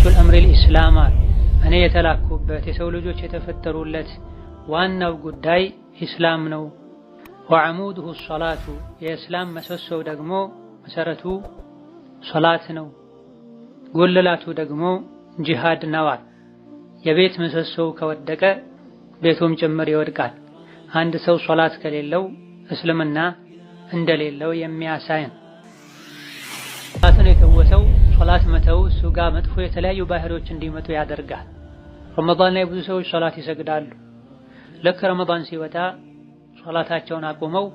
ረእሱል አምሪል ኢስላም እኔ የተላኩበት የሰው ልጆች የተፈጠሩለት ዋናው ጉዳይ ኢስላም ነው። ወዐሙዱሁ ሶላቱ የእስላም መሰሶው ደግሞ መሰረቱ ሶላት ነው። ጉልላቱ ደግሞ ጂሃድ ነው። የቤት ምሰሶው ከወደቀ ቤቱም ጭምር ይወድቃል። አንድ ሰው ሶላት ከሌለው እስልምና እንደሌለው የሚያሳይ ነው። ሶላትን የተወሰው ሶላት መተው እሱ ጋር መጥፎ የተለያዩ ባህሪዎች እንዲመጡ ያደርጋል። ረመዳን ላይ ብዙ ሰዎች ሶላት ይሰግዳሉ። ልክ ረመዳን ሲወጣ ሶላታቸውን አቁመው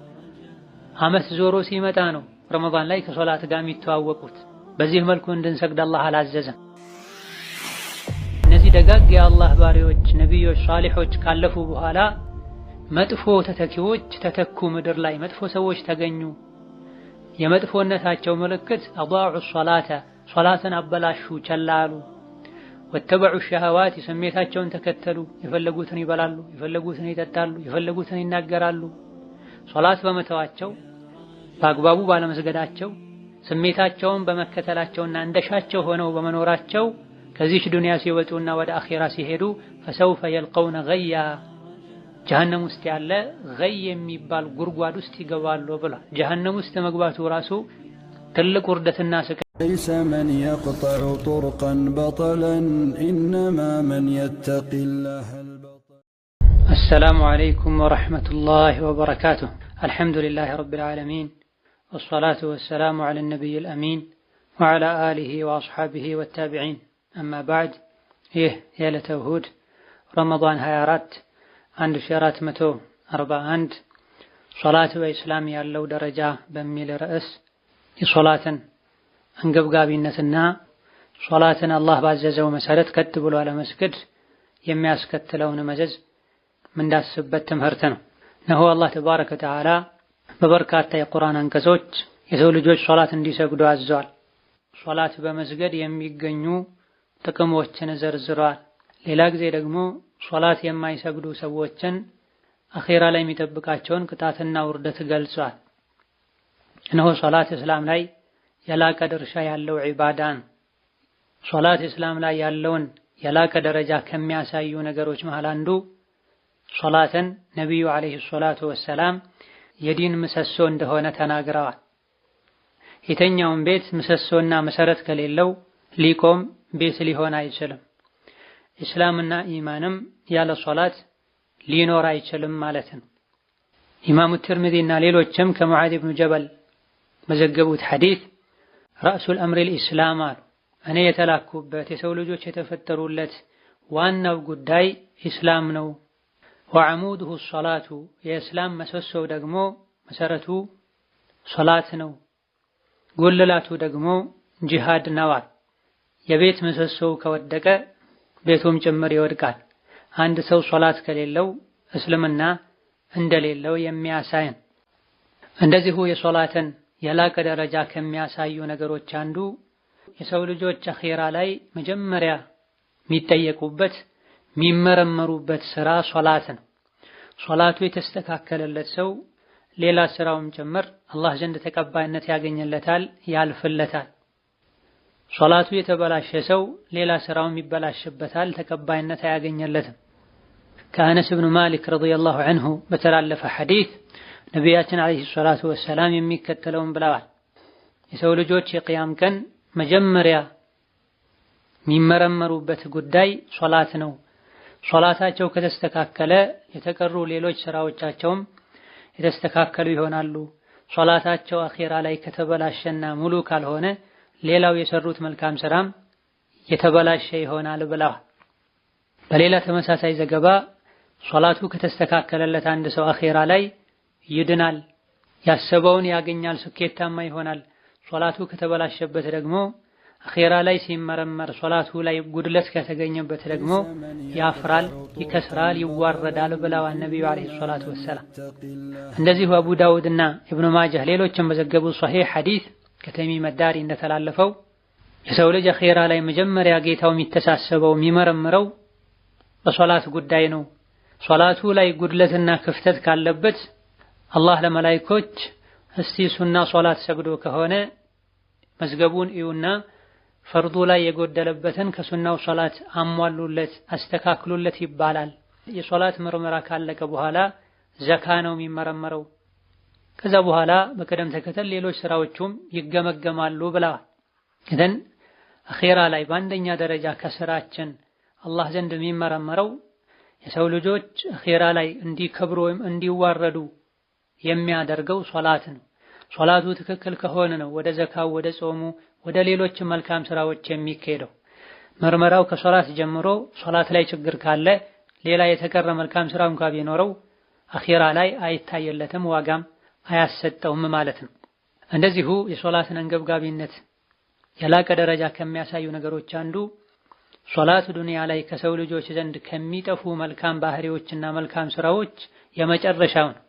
አመት ዞሮ ሲመጣ ነው ረመዳን ላይ ከሶላት ጋር የሚተዋወቁት። በዚህ መልኩ እንድንሰግድ አላህ አላዘዘም። እነዚህ ደጋግ የአላህ ባሪዎች ነቢዮች፣ ሷሊሖች ካለፉ በኋላ መጥፎ ተተኪዎች ተተኩ። ምድር ላይ መጥፎ ሰዎች ተገኙ። የመጥፎነታቸው ምልክት አضاعوا الصلاة ሶላትን አበላሹ፣ ቸላሉ። ወተበዑ ሸሃዋት ስሜታቸውን ተከተሉ። የፈለጉትን ይበላሉ፣ የፈለጉትን ይጠጣሉ፣ የፈለጉትን ይናገራሉ። ሶላት በመተዋቸው በአግባቡ ባለመስገዳቸው ስሜታቸውን በመከተላቸውና እንደሻቸው ሆነው በመኖራቸው ከዚህ ዱንያ ሲወጡና ወደ አኺራ ሲሄዱ ፈሰውፈ የልቀውነ ገያ ጀሃነም ውስጥ ያለ ገይ የሚባል ጉድጓድ ውስጥ ይገባሉ ብሏል። ጀሃነም ውስጥ መግባቱ ራሱ ትልቅ ውርደትና ስቃይ። ليس من يقطع طرقا بطلا إنما من يتقي الله البطل. السلام عليكم ورحمة الله وبركاته. الحمد لله رب العالمين والصلاة والسلام على النبي الأمين وعلى آله وأصحابه والتابعين. أما بعد يا لتوهود رمضان هيارات عند شيرات متو 41 صلاة وإسلام يالله درجة بميل رأس صلاة አንገብጋቢነትና ሶላትን አላህ ባዘዘው መሰረት ቀጥ ብሎ አለመስገድ የሚያስከትለውን መዘዝ ምንዳስበት ትምህርት ነው። ነሆ አላህ ተባረከ ወተዓላ በበርካታ የቁርአን አንቀጾች የሰው ልጆች ሶላት እንዲሰግዱ አዘዋል። ሶላት በመስገድ የሚገኙ ጥቅሞችን ዘርዝረዋል። ሌላ ጊዜ ደግሞ ሶላት የማይሰግዱ ሰዎችን አኺራ ላይ የሚጠብቃቸውን ቅጣትና ውርደት ገልጿል። እነሆ ሶላት እስላም ላይ የላቀ ድርሻ ያለው ዒባዳ ነው። ሶላት እስላም ላይ ያለውን የላቀ ደረጃ ከሚያሳዩ ነገሮች መሃል አንዱ ሶላትን ነቢዩ አለይሂ ሰላቱ ወሰላም የዲን ምሰሶ እንደሆነ ተናግረዋል። የተኛውን ቤት ምሰሶና መሰረት ከሌለው ሊቆም ቤት ሊሆን አይችልም። እስላምና ኢማንም ያለ ሶላት ሊኖር አይችልም ማለት ነው። ኢማሙ ትርሚዚና ሌሎችም ከሙዓዝ ብኑ ጀበል መዘገቡት ሐዲስ ረእሱል አምሪል ኢስላም እኔ የተላኩበት የሰው ልጆች የተፈጠሩለት ዋናው ጉዳይ ኢስላም ነው። ወዐሙዱሁ ሶላቱ የእስላም መሰሶው ደግሞ መሰረቱ ሶላት ነው። ጉልላቱ ደግሞ ጂሃድ ነው። የቤት ምሰሶው ከወደቀ ቤቱም ጭምር ይወድቃል። አንድ ሰው ሶላት ከሌለው እስልምና እንደሌለው የሚያሳይ ነው። እንደዚሁ የሶላትን የላቀ ደረጃ ከሚያሳዩ ነገሮች አንዱ የሰው ልጆች አኺራ ላይ መጀመሪያ የሚጠየቁበት የሚመረመሩበት ስራ ሶላት ነው። ሶላቱ የተስተካከለለት ሰው ሌላ ስራውም ጭምር አላህ ዘንድ ተቀባይነት ያገኝለታል፣ ያልፍለታል። ሶላቱ የተበላሸ ሰው ሌላ ስራውም ይበላሽበታል፣ ተቀባይነት አያገኝለትም። ከአነስ ብኑ ማሊክ ረዲየላሁ ዐንሁ በተላለፈ ሐዲስ ነቢያችን አለይሂ ሰላቱ ወሰላም የሚከተለውን ብለዋል። የሰው ልጆች የቅያም ቀን መጀመሪያ የሚመረመሩበት ጉዳይ ሶላት ነው። ሶላታቸው ከተስተካከለ የተቀሩ ሌሎች ስራዎቻቸውም የተስተካከሉ ይሆናሉ። ሶላታቸው አኺራ ላይ ከተበላሸና ሙሉ ካልሆነ ሌላው የሰሩት መልካም ስራም የተበላሸ ይሆናል ብለዋል። በሌላ ተመሳሳይ ዘገባ ሶላቱ ከተስተካከለለት አንድ ሰው አኺራ ላይ ይድናል፣ ያሰበውን ያገኛል፣ ስኬታማ ይሆናል። ሶላቱ ከተበላሸበት ደግሞ አኺራ ላይ ሲመረመር ሶላቱ ላይ ጉድለት ከተገኘበት ደግሞ ያፍራል፣ ይከስራል፣ ይዋረዳል ብለዋል ነብዩ አለይሂ ሰላቱ ወሰላም። እንደዚሁ አቡ ዳውድና ኢብኑ ማጃህ ሌሎችም በዘገቡት ሶሒህ ሐዲስ ከተሚም ዳሪ እንደተላለፈው የሰው ልጅ አኺራ ላይ መጀመሪያ ጌታው የሚተሳሰበው የሚመረምረው በሶላት ጉዳይ ነው። ሶላቱ ላይ ጉድለትና ክፍተት ካለበት አላህ ለመላእክቶች እስቲ ሱና ሶላት ሰግዶ ከሆነ መዝገቡን እዩና ፈርዱ ላይ የጎደለበትን ከሱናው ሶላት አሟሉለት አስተካክሉለት ይባላል። የሶላት ምርመራ ካለቀ በኋላ ዘካ ነው የሚመረመረው። ከዛ በኋላ በቅደም ተከተል ሌሎች ስራዎችም ይገመገማሉ ብለዋል። ግን አኺራ ላይ በአንደኛ ደረጃ ከስራችን አላህ ዘንድ የሚመረመረው የሰው ልጆች አኺራ ላይ እንዲከብሩ ወይም እንዲዋረዱ የሚያደርገው ሶላት ነው። ሶላቱ ትክክል ከሆነ ነው ወደ ዘካው፣ ወደ ጾሙ፣ ወደ ሌሎች መልካም ስራዎች የሚካሄደው። ምርመራው ከሶላት ጀምሮ ሶላት ላይ ችግር ካለ ሌላ የተቀረ መልካም ስራ እንኳን ቢኖረው አኺራ ላይ አይታየለትም፣ ዋጋም አያሰጠውም ማለት ነው። እንደዚሁ የሶላትን አንገብጋቢነት የላቀ ደረጃ ከሚያሳዩ ነገሮች አንዱ ሶላት ዱንያ ላይ ከሰው ልጆች ዘንድ ከሚጠፉ መልካም ባህሪዎችና መልካም ስራዎች የመጨረሻው ነው።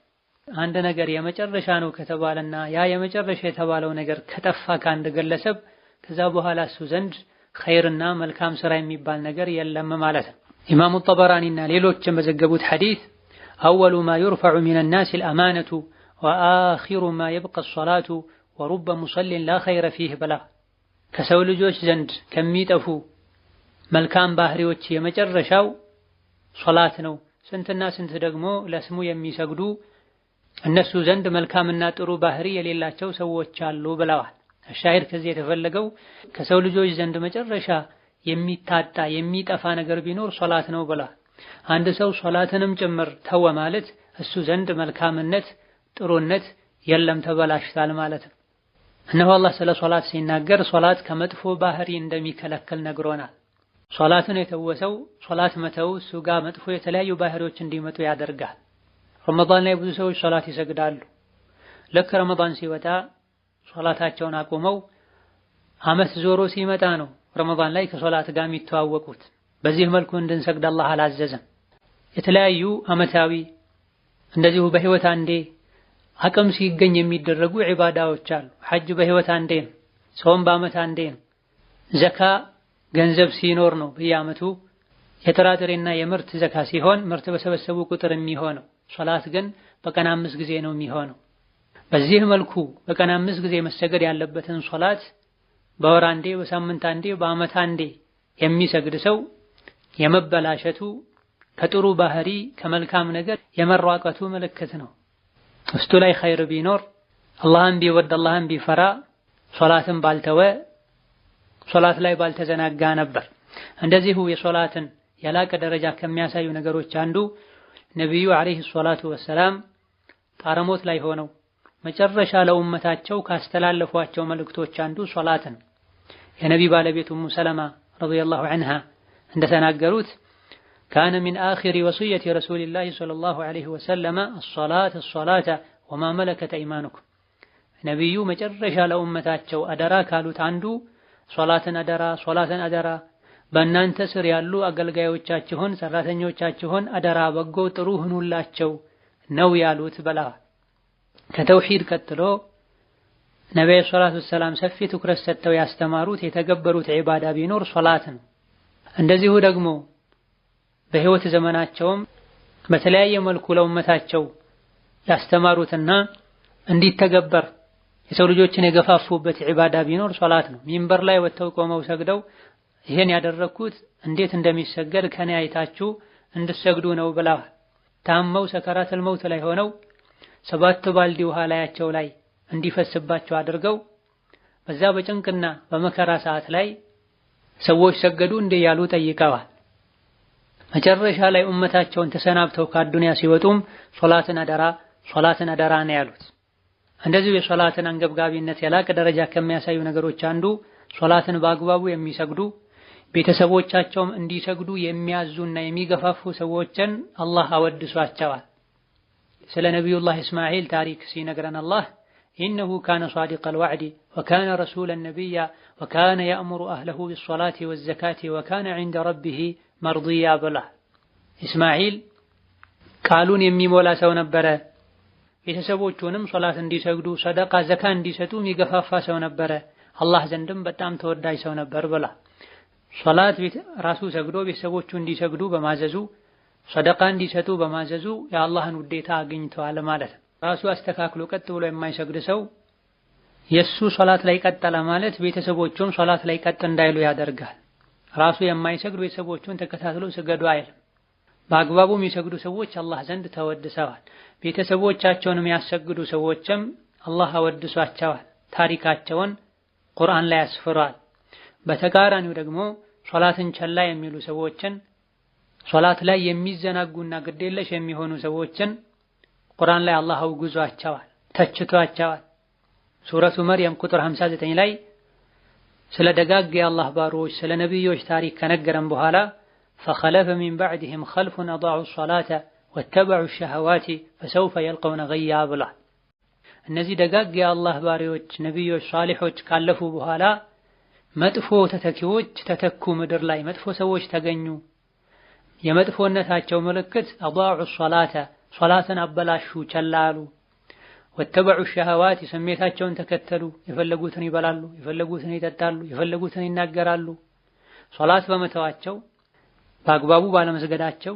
አንድ ነገር የመጨረሻ ነው ከተባለና ያ የመጨረሻ የተባለው ነገር ከጠፋ ከአንድ ግለሰብ ከዛ በኋላ እሱ ዘንድ ኸይርና መልካም ስራ የሚባል ነገር የለም ማለት ነው። ኢማሙ ጠበራኒና ሌሎችም በዘገቡት ሐዲስ አወሉ ማ ዩርፈዑ ሚነ ናሲ አልአማነቱ ወአኺሩ ማ የብቀ ሶላቱ ወሩበ ሙሰሊን ላ ኸይረ ፊህ ብላ ከሰው ልጆች ዘንድ ከሚጠፉ መልካም ባህሪዎች የመጨረሻው ሶላት ነው። ስንትና ስንት ደግሞ ለስሙ የሚሰግዱ እነሱ ዘንድ መልካምና ጥሩ ባህሪ የሌላቸው ሰዎች አሉ ብለዋል። ሻሂድ ከዚህ የተፈለገው ከሰው ልጆች ዘንድ መጨረሻ የሚታጣ የሚጠፋ ነገር ቢኖር ሶላት ነው ብላ አንድ ሰው ሶላትንም ጭምር ተወ ማለት እሱ ዘንድ መልካምነት ጥሩነት የለም ተበላሽታል ማለት ነው። እነሆ አላህ ስለ ሶላት ሲናገር ሶላት ከመጥፎ ባህሪ እንደሚከለክል ነግሮናል። ሶላትን የተወሰው ሶላት መተው እሱ ጋር መጥፎ የተለያዩ ባህሪዎች እንዲመጡ ያደርጋል። ረመዳን ላይ ብዙ ሰዎች ሶላት ይሰግዳሉ። ልክ ረመዳን ሲወጣ ሶላታቸውን አቁመው አመት ዞሮ ሲመጣ ነው ረመዳን ላይ ከሶላት ጋር የሚተዋወቁት። በዚህ መልኩ እንድንሰግድ አላህ አላዘዘም። የተለያዩ አመታዊ እንደዚሁ በህይወት አንዴ አቅም ሲገኝ የሚደረጉ ዒባዳዎች አሉ። ሐጅ በህይወት አንዴ ነው። ጾም በአመት አንዴ ነው። ዘካ ገንዘብ ሲኖር ነው በየአመቱ። የጥራጥሬና የምርት ዘካ ሲሆን ምርት በሰበሰቡ ቁጥር የሚሆነው። ሶላት ግን በቀን 5 ጊዜ ነው የሚሆነው። በዚህ መልኩ በቀን 5 ጊዜ መሰገድ ያለበትን ሶላት በወር አንዴ፣ በሳምንት አንዴ፣ በአመት አንዴ የሚሰግድ ሰው የመበላሸቱ ከጥሩ ባህሪ ከመልካም ነገር የመራቀቱ ምልክት ነው። ውስጡ ላይ ኸይር ቢኖር አላህን ቢወድ አላህን ቢፈራ ሶላትን ባልተወ ሶላት ላይ ባልተዘናጋ ነበር። እንደዚሁ የሶላትን የላቀ ደረጃ ከሚያሳዩ ነገሮች አንዱ ነብዩ አለይሂ ሰላቱ ወሰላም ጣረሞት ላይ ሆነው መጨረሻ ለኡመታቸው ካስተላለፏቸው መልእክቶች አንዱ ሶላትን የነቢ ባለቤት ኡሙ ሰለማ ረዲየላሁ ዐንሃ እንደተናገሩት ካነ ሚን አኺሪ ወሲየቲ ረሱሊላሂ ሰለላሁ ዐለይሂ ወሰለም አስሶላተ ወማ መለከት አይማኑኩም። ነብዩ መጨረሻ ለኡመታቸው አደራ ካሉት አንዱ ሶላትን አደራ በእናንተ ስር ያሉ አገልጋዮቻችሁን ሰራተኞቻችሁን አደራ በጎ ጥሩ ሁኑላቸው ነው ያሉት ብለዋል። ከተውሂድ ቀጥሎ ነብዩ ሰለላሁ ዐለይሂ ወሰለም ሰፊ ትኩረት ሰጥተው ያስተማሩት የተገበሩት ዒባዳ ቢኖር ሶላት ነው። እንደዚሁ ደግሞ በህይወት ዘመናቸውም በተለያየ መልኩ ለኡመታቸው ያስተማሩትና እንዲተገበር የሰው ልጆችን የገፋፉበት ዒባዳ ቢኖር ሶላት ነው። ሚንበር ላይ ወጥተው ቆመው ሰግደው ይሄን ያደረኩት እንዴት እንደሚሰገድ ከኔ አይታችሁ እንድሰግዱ ነው ብለዋል። ታመው ሰከራተል መውት ላይ ሆነው 7 ባልዲ ውሃ ላያቸው ላይ እንዲፈስባቸው አድርገው በዛ በጭንቅና በመከራ ሰዓት ላይ ሰዎች ሰገዱ እንደ ያሉ ጠይቀዋል። መጨረሻ ላይ ኡመታቸውን ተሰናብተው ከአዱንያ ሲወጡም ሶላትን አደራ ነው ያሉት። እንደዚሁ የሶላትን አንገብጋቢነት የላቀ ደረጃ ከሚያሳዩ ነገሮች አንዱ ሶላትን በአግባቡ የሚሰግዱ ቤተሰቦቻቸውም እንዲሰግዱ የሚያዙና የሚገፋፉ ሰዎችን አላህ አወድሷቸዋል። ስለ ነቢዩላህ እስማዒል ታሪክ ሲነግረን አላህ ኢነሁ ካነ ሷዲቀል ወዕዲ ወካነ ረሱለን ነቢያ ወካነ የእሙሩ አህለሁ ቢሶላቲ ወዘካቲ ወካነ ዒንደ ረቢሂ መርዲያ ብላ እስማዒል ቃሉን የሚሞላ ሰው ነበረ። ቤተሰቦቹንም ሶላት እንዲሰግዱ ሰደቃ ዘካ እንዲሰጡ የሚገፋፋ ሰው ነበረ። አላህ ዘንድም በጣም ተወዳጅ ሰው ነበር ብላ ሶላት ራሱ ሰግዶ ቤተሰቦቹ እንዲሰግዱ በማዘዙ ሰደቃ እንዲሰጡ በማዘዙ የአላህን ውዴታ አግኝተዋል ማለት ነው። ራሱ አስተካክሎ ቀጥ ብሎ የማይሰግድ ሰው የሱ ሶላት ላይ ቀጠለ ማለት ቤተሰቦቹም ሶላት ላይ ቀጥ እንዳይሉ ያደርጋል። ራሱ የማይሰግዱ ቤተሰቦቹን ተከታትሎ ስገዱ አይልም። በአግባቡ የሚሰግዱ ሰዎች አላህ ዘንድ ተወድሰዋል። ቤተሰቦቻቸውን የሚያሰግዱ ሰዎችም አላህ አወድሷቸዋል። ታሪካቸውን ቁርአን ላይ ያስፍራል። በተቃራኒው ደግሞ ሶላትን ቸላ የሚሉ ሰዎችን ሶላት ላይ የሚዘናጉና ግዴለሽ የሚሆኑ ሰዎችን ቁርአን ላይ አላህ አውግዟቸዋል፣ ተችቷቸዋል። ሱረቱ መርየም ቁጥር 59 ላይ ስለ ደጋግ የአላህ ባሮች ስለ ነብዮች ታሪክ ከነገረን በኋላ فخلف من بعدهم خلف أضاعوا الصلاة واتبعوا الشهوات فسوف يلقون غيا ብሏል። እነዚህ ደጋግ የአላህ ባሪዎች ነብዮች ሷሊሖች ካለፉ በኋላ መጥፎ ተተኪዎች ተተኩ። ምድር ላይ መጥፎ ሰዎች ተገኙ። የመጥፎነታቸው ምልክት أضاعوا الصلاة ሶላትን አበላሹ፣ ቸላሉ። واتبعوا الشهوات ስሜታቸውን ተከተሉ። የፈለጉትን ይበላሉ፣ የፈለጉትን ይጠጣሉ፣ የፈለጉትን ይናገራሉ። ሶላት በመተዋቸው በአግባቡ ባለመስገዳቸው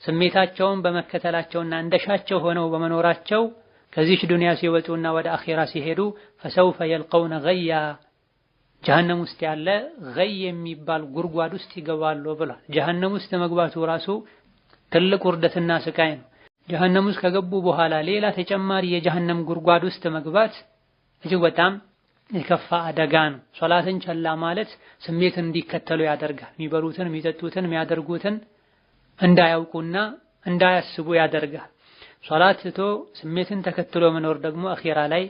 ስሜታቸውን በመከተላቸውና እንደሻቸው ሆነው በመኖራቸው ከዚች ዱንያ ሲወጡና ወደ አኺራ ሲሄዱ فسوف يلقون غيا ጀሃነም ውስጥ ያለ ገይ የሚባል ጉድጓድ ውስጥ ይገባሉ ብሏል። ጀሃነም ውስጥ መግባቱ ራሱ ትልቅ ውርደትና ስቃይ ነው። ጀሃነም ውስጥ ከገቡ በኋላ ሌላ ተጨማሪ የጀሃነም ጉድጓድ ውስጥ መግባት እጅግ በጣም የከፋ አደጋ ነው። ሶላትን ቸላ ማለት ስሜትን እንዲከተሉ ያደርጋል። የሚበሉትን፣ የሚጠጡትን፣ የሚያደርጉትን እንዳያውቁና እንዳያስቡ ያደርጋል። ሶላት ትቶ ስሜትን ተከትሎ መኖር ደግሞ አኺራ ላይ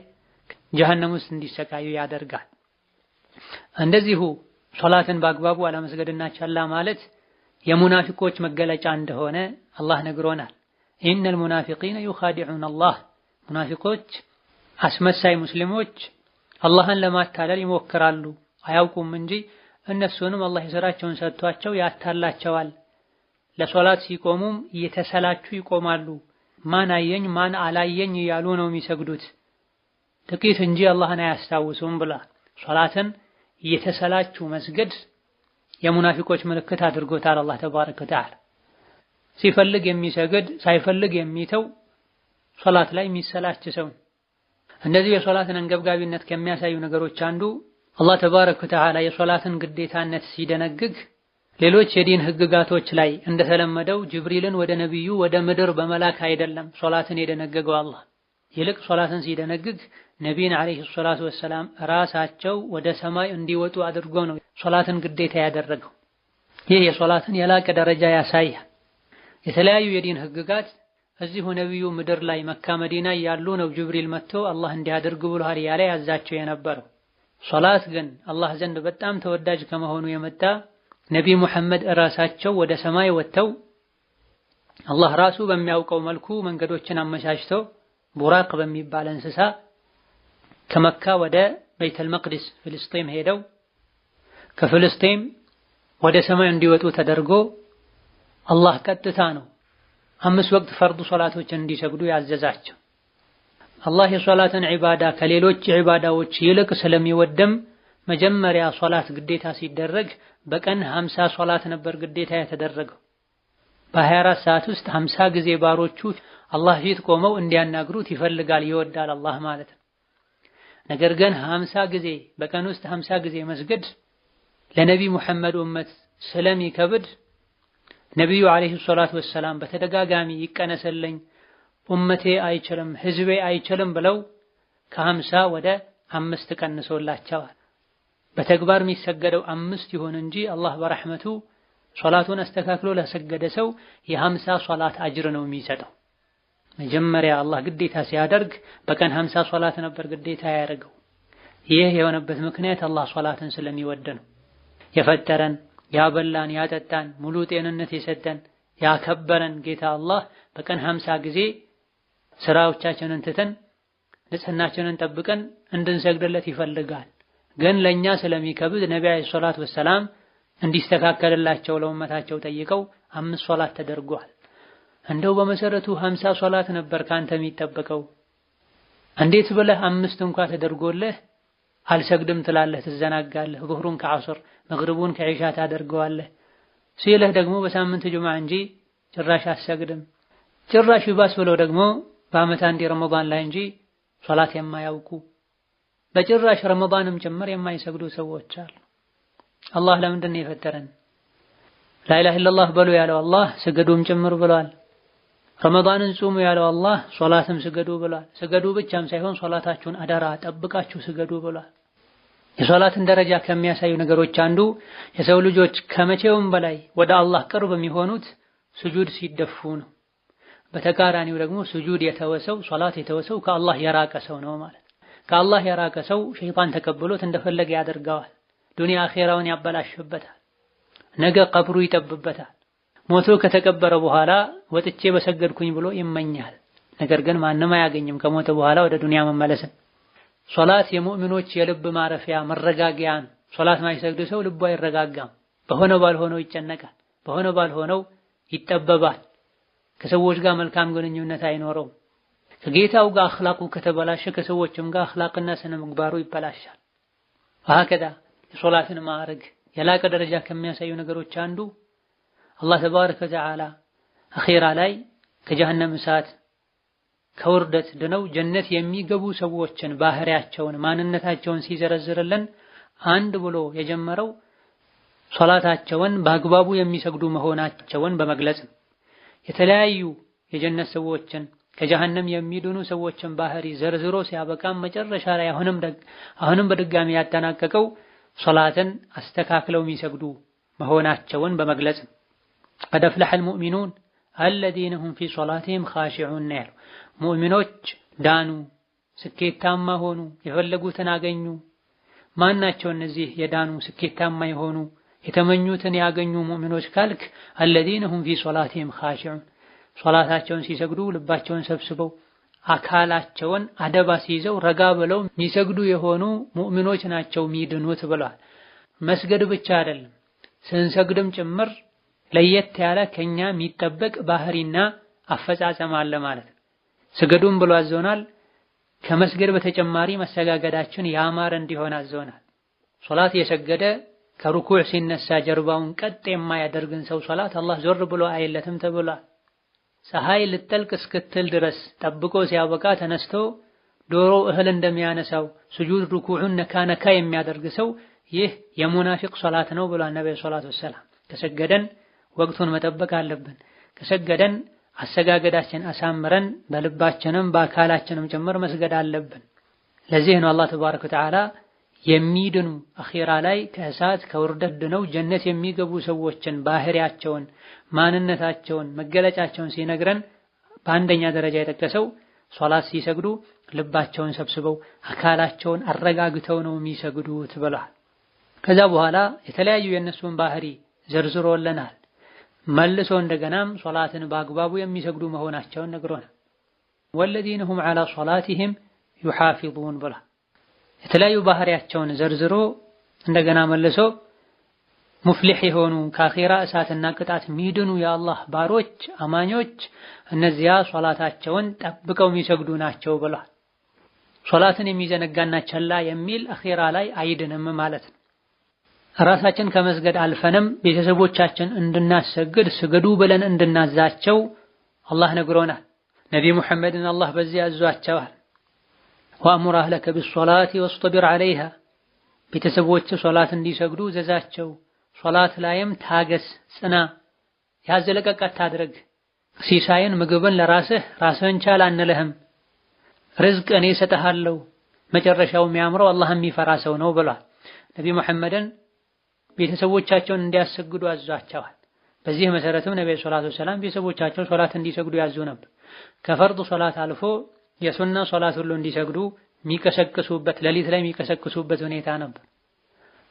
ጀሃነም ውስጥ እንዲሰቃዩ ያደርጋል። እንደዚሁ ሶላትን በአግባቡ አለመስገድና ቸላ ማለት የሙናፊቆች መገለጫ እንደሆነ አላህ ነግሮናል። ኢነል ሙናፊቂነ ዩኻዲዑነ አላህ ሙናፊቆች አስመሳይ ሙስሊሞች አላህን ለማታለል ይሞክራሉ። አያውቁም እንጂ እነሱንም አላህ የሥራቸውን ሰጥቷቸው ያታላቸዋል። ለሶላት ሲቆሙም እየተሰላቹ ይቆማሉ። ማን አየኝ ማን አላየኝ እያሉ ነው የሚሰግዱት። ጥቂት እንጂ አላህን አያስታውሱም ብላ ሶላትን እየተሰላቹ መስገድ የሙናፊቆች ምልክት አድርጎታል አላህ ተባረከ ወተዓላ። ሲፈልግ የሚሰግድ ሳይፈልግ የሚተው ሶላት ላይ የሚሰላች ሰው። እንደዚህ የሶላትን አንገብጋቢነት ከሚያሳዩ ነገሮች አንዱ አላህ ተባረከ ወተዓላ የሶላትን ግዴታነት ሲደነግግ ሌሎች የዲን ህግጋቶች ላይ እንደተለመደው ጅብሪልን ወደ ነብዩ ወደ ምድር በመላክ አይደለም ሶላትን የደነገገው አላህ። ይልቅ ሶላትን ሲደነግግ ነቢይን አለይሂ ሰላቱ ወሰላም ራሳቸው ወደ ሰማይ እንዲወጡ አድርጎ ነው ሶላትን ግዴታ ያደረገው። ይህ የሶላትን የላቀ ደረጃ ያሳያል። የተለያዩ የዲን ህግጋት እዚሁ ነብዩ ምድር ላይ መካ መዲና ያሉ ነው ጅብሪል መጥቶ አላህ እንዲያደርግ ብሏል ያለ ያዛቸው የነበረው። ሶላት ግን አላህ ዘንድ በጣም ተወዳጅ ከመሆኑ የመጣ ነብይ ሙሐመድ ራሳቸው ወደ ሰማይ ወጥተው አላህ ራሱ በሚያውቀው መልኩ መንገዶችን አመቻችተው ቡራቅ በሚባል እንስሳ ከመካ ወደ ቤተል መቅዲስ ፍልስጤም ሄደው ከፍልስጤም ወደ ሰማይ እንዲወጡ ተደርጎ አላህ ቀጥታ ነው 5 ወቅት ፈርዱ ሶላቶችን እንዲሰግዱ ያዘዛቸው። አላህ የሶላትን ዒባዳ ከሌሎች ዒባዳዎች ይልቅ ስለሚወደም መጀመሪያ ሶላት ግዴታ ሲደረግ በቀን 50 ሶላት ነበር ግዴታ የተደረገው። በ24 ሰዓት ውስጥ 50 ጊዜ ባሮቹ አላህ ፊት ቆመው እንዲያናግሩት ይፈልጋል ይወዳል አላህ ማለት ነው። ነገር ግን 50 ጊዜ በቀን ውስጥ 50 ጊዜ መስገድ ለነብይ ሙሐመድ ኡመት ስለሚከብድ ነብዩ አለይሂ ሰላቱ ወሰላም በተደጋጋሚ ይቀነሰልኝ ኡመቴ አይችልም ህዝቤ አይችልም ብለው ከ50 ወደ 5 ቀንሶላቸዋል። በተግባር የሚሰገደው 5 ይሁን እንጂ አላህ በረሕመቱ ሶላቱን አስተካክሎ ለሰገደ ሰው የ50 ሶላት አጅር ነው የሚሰጠው። መጀመሪያ አላህ ግዴታ ሲያደርግ በቀን 50 ሶላት ነበር ግዴታ ያደረገው። ይህ የሆነበት ምክንያት አላህ ሶላትን ስለሚወድ ነው። የፈጠረን ያበላን ያጠጣን ሙሉ ጤንነት የሰጠን ያከበረን ጌታ አላህ በቀን 50 ጊዜ ስራዎቻችንን ትተን ንጽህናችንን ጠብቀን እንድንሰግድለት ይፈልጋል። ግን ለኛ ስለሚከብድ ነብዩ አለይሂ ሰላቱ ወሰላም እንዲስተካከልላቸው ለኡመታቸው ጠይቀው 5 ሶላት ተደርጓል። እንደው በመሰረቱ 50 ሶላት ነበር ካንተ የሚጠበቀው። እንዴት ብለህ 5 እንኳን ተደርጎልህ አልሰግድም ትላለህ፣ ትዘናጋለህ። ዙህሩን ከዐስር መግሪቡን ከዒሻ ታደርገዋለህ ሲልህ ደግሞ በሳምንት ጁምዓ እንጂ ጭራሽ አሰግድም። ጭራሽ ይባስ ብለው ደግሞ በዓመት አንዴ ረመዳን ላይ እንጂ ሶላት የማያውቁ በጭራሽ ረመዳንም ጭምር የማይሰግዱ ሰዎች አሉ። አላህ ለምንድን ነው የፈጠረን? ላኢላሃ ኢለላህ በሉ ያለው አላህ ስገዱም ጭምር ብሏል። ረመዳንን ጹሙ ያለው አላህ ሶላትም ስገዱ ብሏል። ስገዱ ብቻም ሳይሆን ሶላታችሁን አደራ ጠብቃችሁ ስገዱ ብሏል። የሶላትን ደረጃ ከሚያሳዩ ነገሮች አንዱ የሰው ልጆች ከመቼውም በላይ ወደ አላህ ቅርብ የሚሆኑት ስጁድ ሲደፉ ነው። በተቃራኒው ደግሞ ስጁድ የተወሰው ሶላት የተወሰው ከአላህ የራቀ ሰው ነው ማለት። ከአላህ የራቀ ሰው ሸይጣን ተቀብሎት እንደፈለገ ያደርገዋል። ዱንያ አኼራውን ያበላሽበታል። ነገ ቀብሩ ይጠብበታል። ሞቶ ከተቀበረ በኋላ ወጥቼ በሰገድኩኝ ብሎ ይመኛል። ነገር ግን ማንም አያገኝም ከሞተ በኋላ ወደ ዱንያ መመለስን። ሶላት የሙእሚኖች የልብ ማረፊያ መረጋጊያ ነው። ሶላት ማይሰግድ ሰው ልቡ አይረጋጋም። በሆነው ባልሆነው ይጨነቃል። በሆነው ባልሆነው ይጠበባል። ከሰዎች ጋር መልካም ግንኙነት አይኖረውም። ከጌታው ጋር አኽላቁ ከተበላሸ ከሰዎችም ጋር አኽላቅና ስነ ምግባሩ ይበላሻል። ወሀከዛ የሶላትን ማዕረግ የላቀ ደረጃ ከሚያሳዩ ነገሮች አንዱ አላህ ተባረከ ወተዓላ አኺራ ላይ ከጀሃነም እሳት ከውርደት ድነው ጀነት የሚገቡ ሰዎችን ባህሪያቸውን ማንነታቸውን ሲዘረዝርልን አንድ ብሎ የጀመረው ሶላታቸውን በአግባቡ የሚሰግዱ መሆናቸውን በመግለጽ የተለያዩ የጀነት ሰዎችን ከጀሃነም የሚድኑ ሰዎችን ባህሪ ዘርዝሮ ሲያበቃም መጨረሻ ላይ አሁንም በድጋሚ ያጠናቀቀው ሶላትን አስተካክለው የሚሰግዱ መሆናቸውን በመግለጽ ቀድ አፍለሐል ሙእሚኑን አለዚነ ሁም ፊ ሶላቲሂም ኻሺዑን ያሉ ሙእሚኖች ዳኑ፣ ስኬታማ ሆኑ፣ የፈለጉትን አገኙ። ማናቸው እነዚህ የዳኑ ስኬታማ የሆኑ የተመኙትን ያገኙ ሙእሚኖች ካልክ አለዚነ ሁም ፊ ሶላቲሂም ኻሺዑን ሶላታቸውን ሲሰግዱ ልባቸውን ሰብስበው አካላቸውን አደባ ሲይዘው ረጋ ብለው የሚሰግዱ የሆኑ ሙእሚኖች ናቸው የሚድኑት ብለዋል። መስገድ ብቻ አይደለም ስንሰግድም ጭምር ለየት ያለ ከኛ የሚጠበቅ ባህሪና አፈጻጸም አለ ማለት ነው። ስገዱም ብሎ አዘውናል። ከመስገድ በተጨማሪ መሰጋገዳችን ያማረ እንዲሆን አዘውናል። ሶላት የሰገደ ከሩኩዕ ሲነሳ ጀርባውን ቀጥ የማያደርግን ሰው ሶላት አላህ ዞር ብሎ አይለትም ተብሏል። ፀሐይ ልጠልቅ እስክትል ድረስ ጠብቆ ሲያበቃ ተነስቶ ዶሮ እህል እንደሚያነሳው ስጁድ ሩኩዑን ነካ የሚያደርግ ሰው ይህ የሙናፊቅ ሶላት ነው ብሏል ነብዩ ሰለላሁ ዐለይሂ ወሰለም። ከሰገደን ወቅቱን መጠበቅ አለብን። ከሰገደን አሰጋገዳችን አሳምረን በልባችንም በአካላችንም ጭምር መስገድ አለብን። ለዚህ ነው አላህ ተባረከ ወተዓላ የሚድኑ አኺራ ላይ ከእሳት ከውርደት ድነው ጀነት የሚገቡ ሰዎችን ባህሪያቸውን ማንነታቸውን መገለጫቸውን ሲነግረን በአንደኛ ደረጃ የጠቀሰው ሶላት ሲሰግዱ ልባቸውን ሰብስበው አካላቸውን አረጋግተው ነው የሚሰግዱት ብለዋል። ከዛ በኋላ የተለያዩ የነሱን ባህሪ ዘርዝሮልናል። መልሶ እንደገናም ሶላትን በአግባቡ የሚሰግዱ መሆናቸውን ነግሮናል። ወለዚነ ሁም ዐላ ሶላቲሂም ዩሐፊዙን ብለዋል። የተለያዩ ባህሪያቸውን ዘርዝሮ እንደገና መልሶ ሙፍሊህ የሆኑ ከአኺራ እሳትና ቅጣት የሚድኑ የአላህ ባሮች አማኞች እነዚያ ሶላታቸውን ጠብቀው የሚሰግዱ ናቸው ብለዋል። ሶላትን የሚዘነጋና ቸላ የሚል አኺራ ላይ አይድንም ማለት ነው። ራሳችን ከመስገድ አልፈንም ቤተሰቦቻችን እንድናሰግድ ስገዱ ብለን እንድናዛቸው አላህ ነግሮናል። ነቢ ሙሐመድን አላህ በዚህ አዟቸዋል። ወአሙር አህለከ ቢሶላቲ ወስጠቢር ዐለይሃ ቤተሰቦች ሶላት እንዲሰግዱ ዘዛቸው። ሶላት ላይም ታገስ፣ ጽና፣ ያዘለቀቅ አታድርግ። ሲሳይን ምግብን ራስህን ቻል አንልህም። ርዝቅ እኔ እሰጥሃለሁ። መጨረሻው የሚያምረው አላህ የሚፈራ ሰው ነው ብሏል። ነቢ ሙሐመድን ቤተሰቦቻቸውን እንዲያሰግዱ አዟቸዋል። በዚህ መሰረትም ነብዩ ሰለላሁ ዐለይሂ ወሰለም ቤተሰቦቻቸው ሶላት እንዲሰግዱ ያዙ ነበር። ከፈርድ ሶላት አልፎ የሱና ሶላት ሁሉ እንዲሰግዱ የሚቀሰቅሱበት ሌሊት ላይ የሚቀሰቅሱበት ሁኔታ ነበር።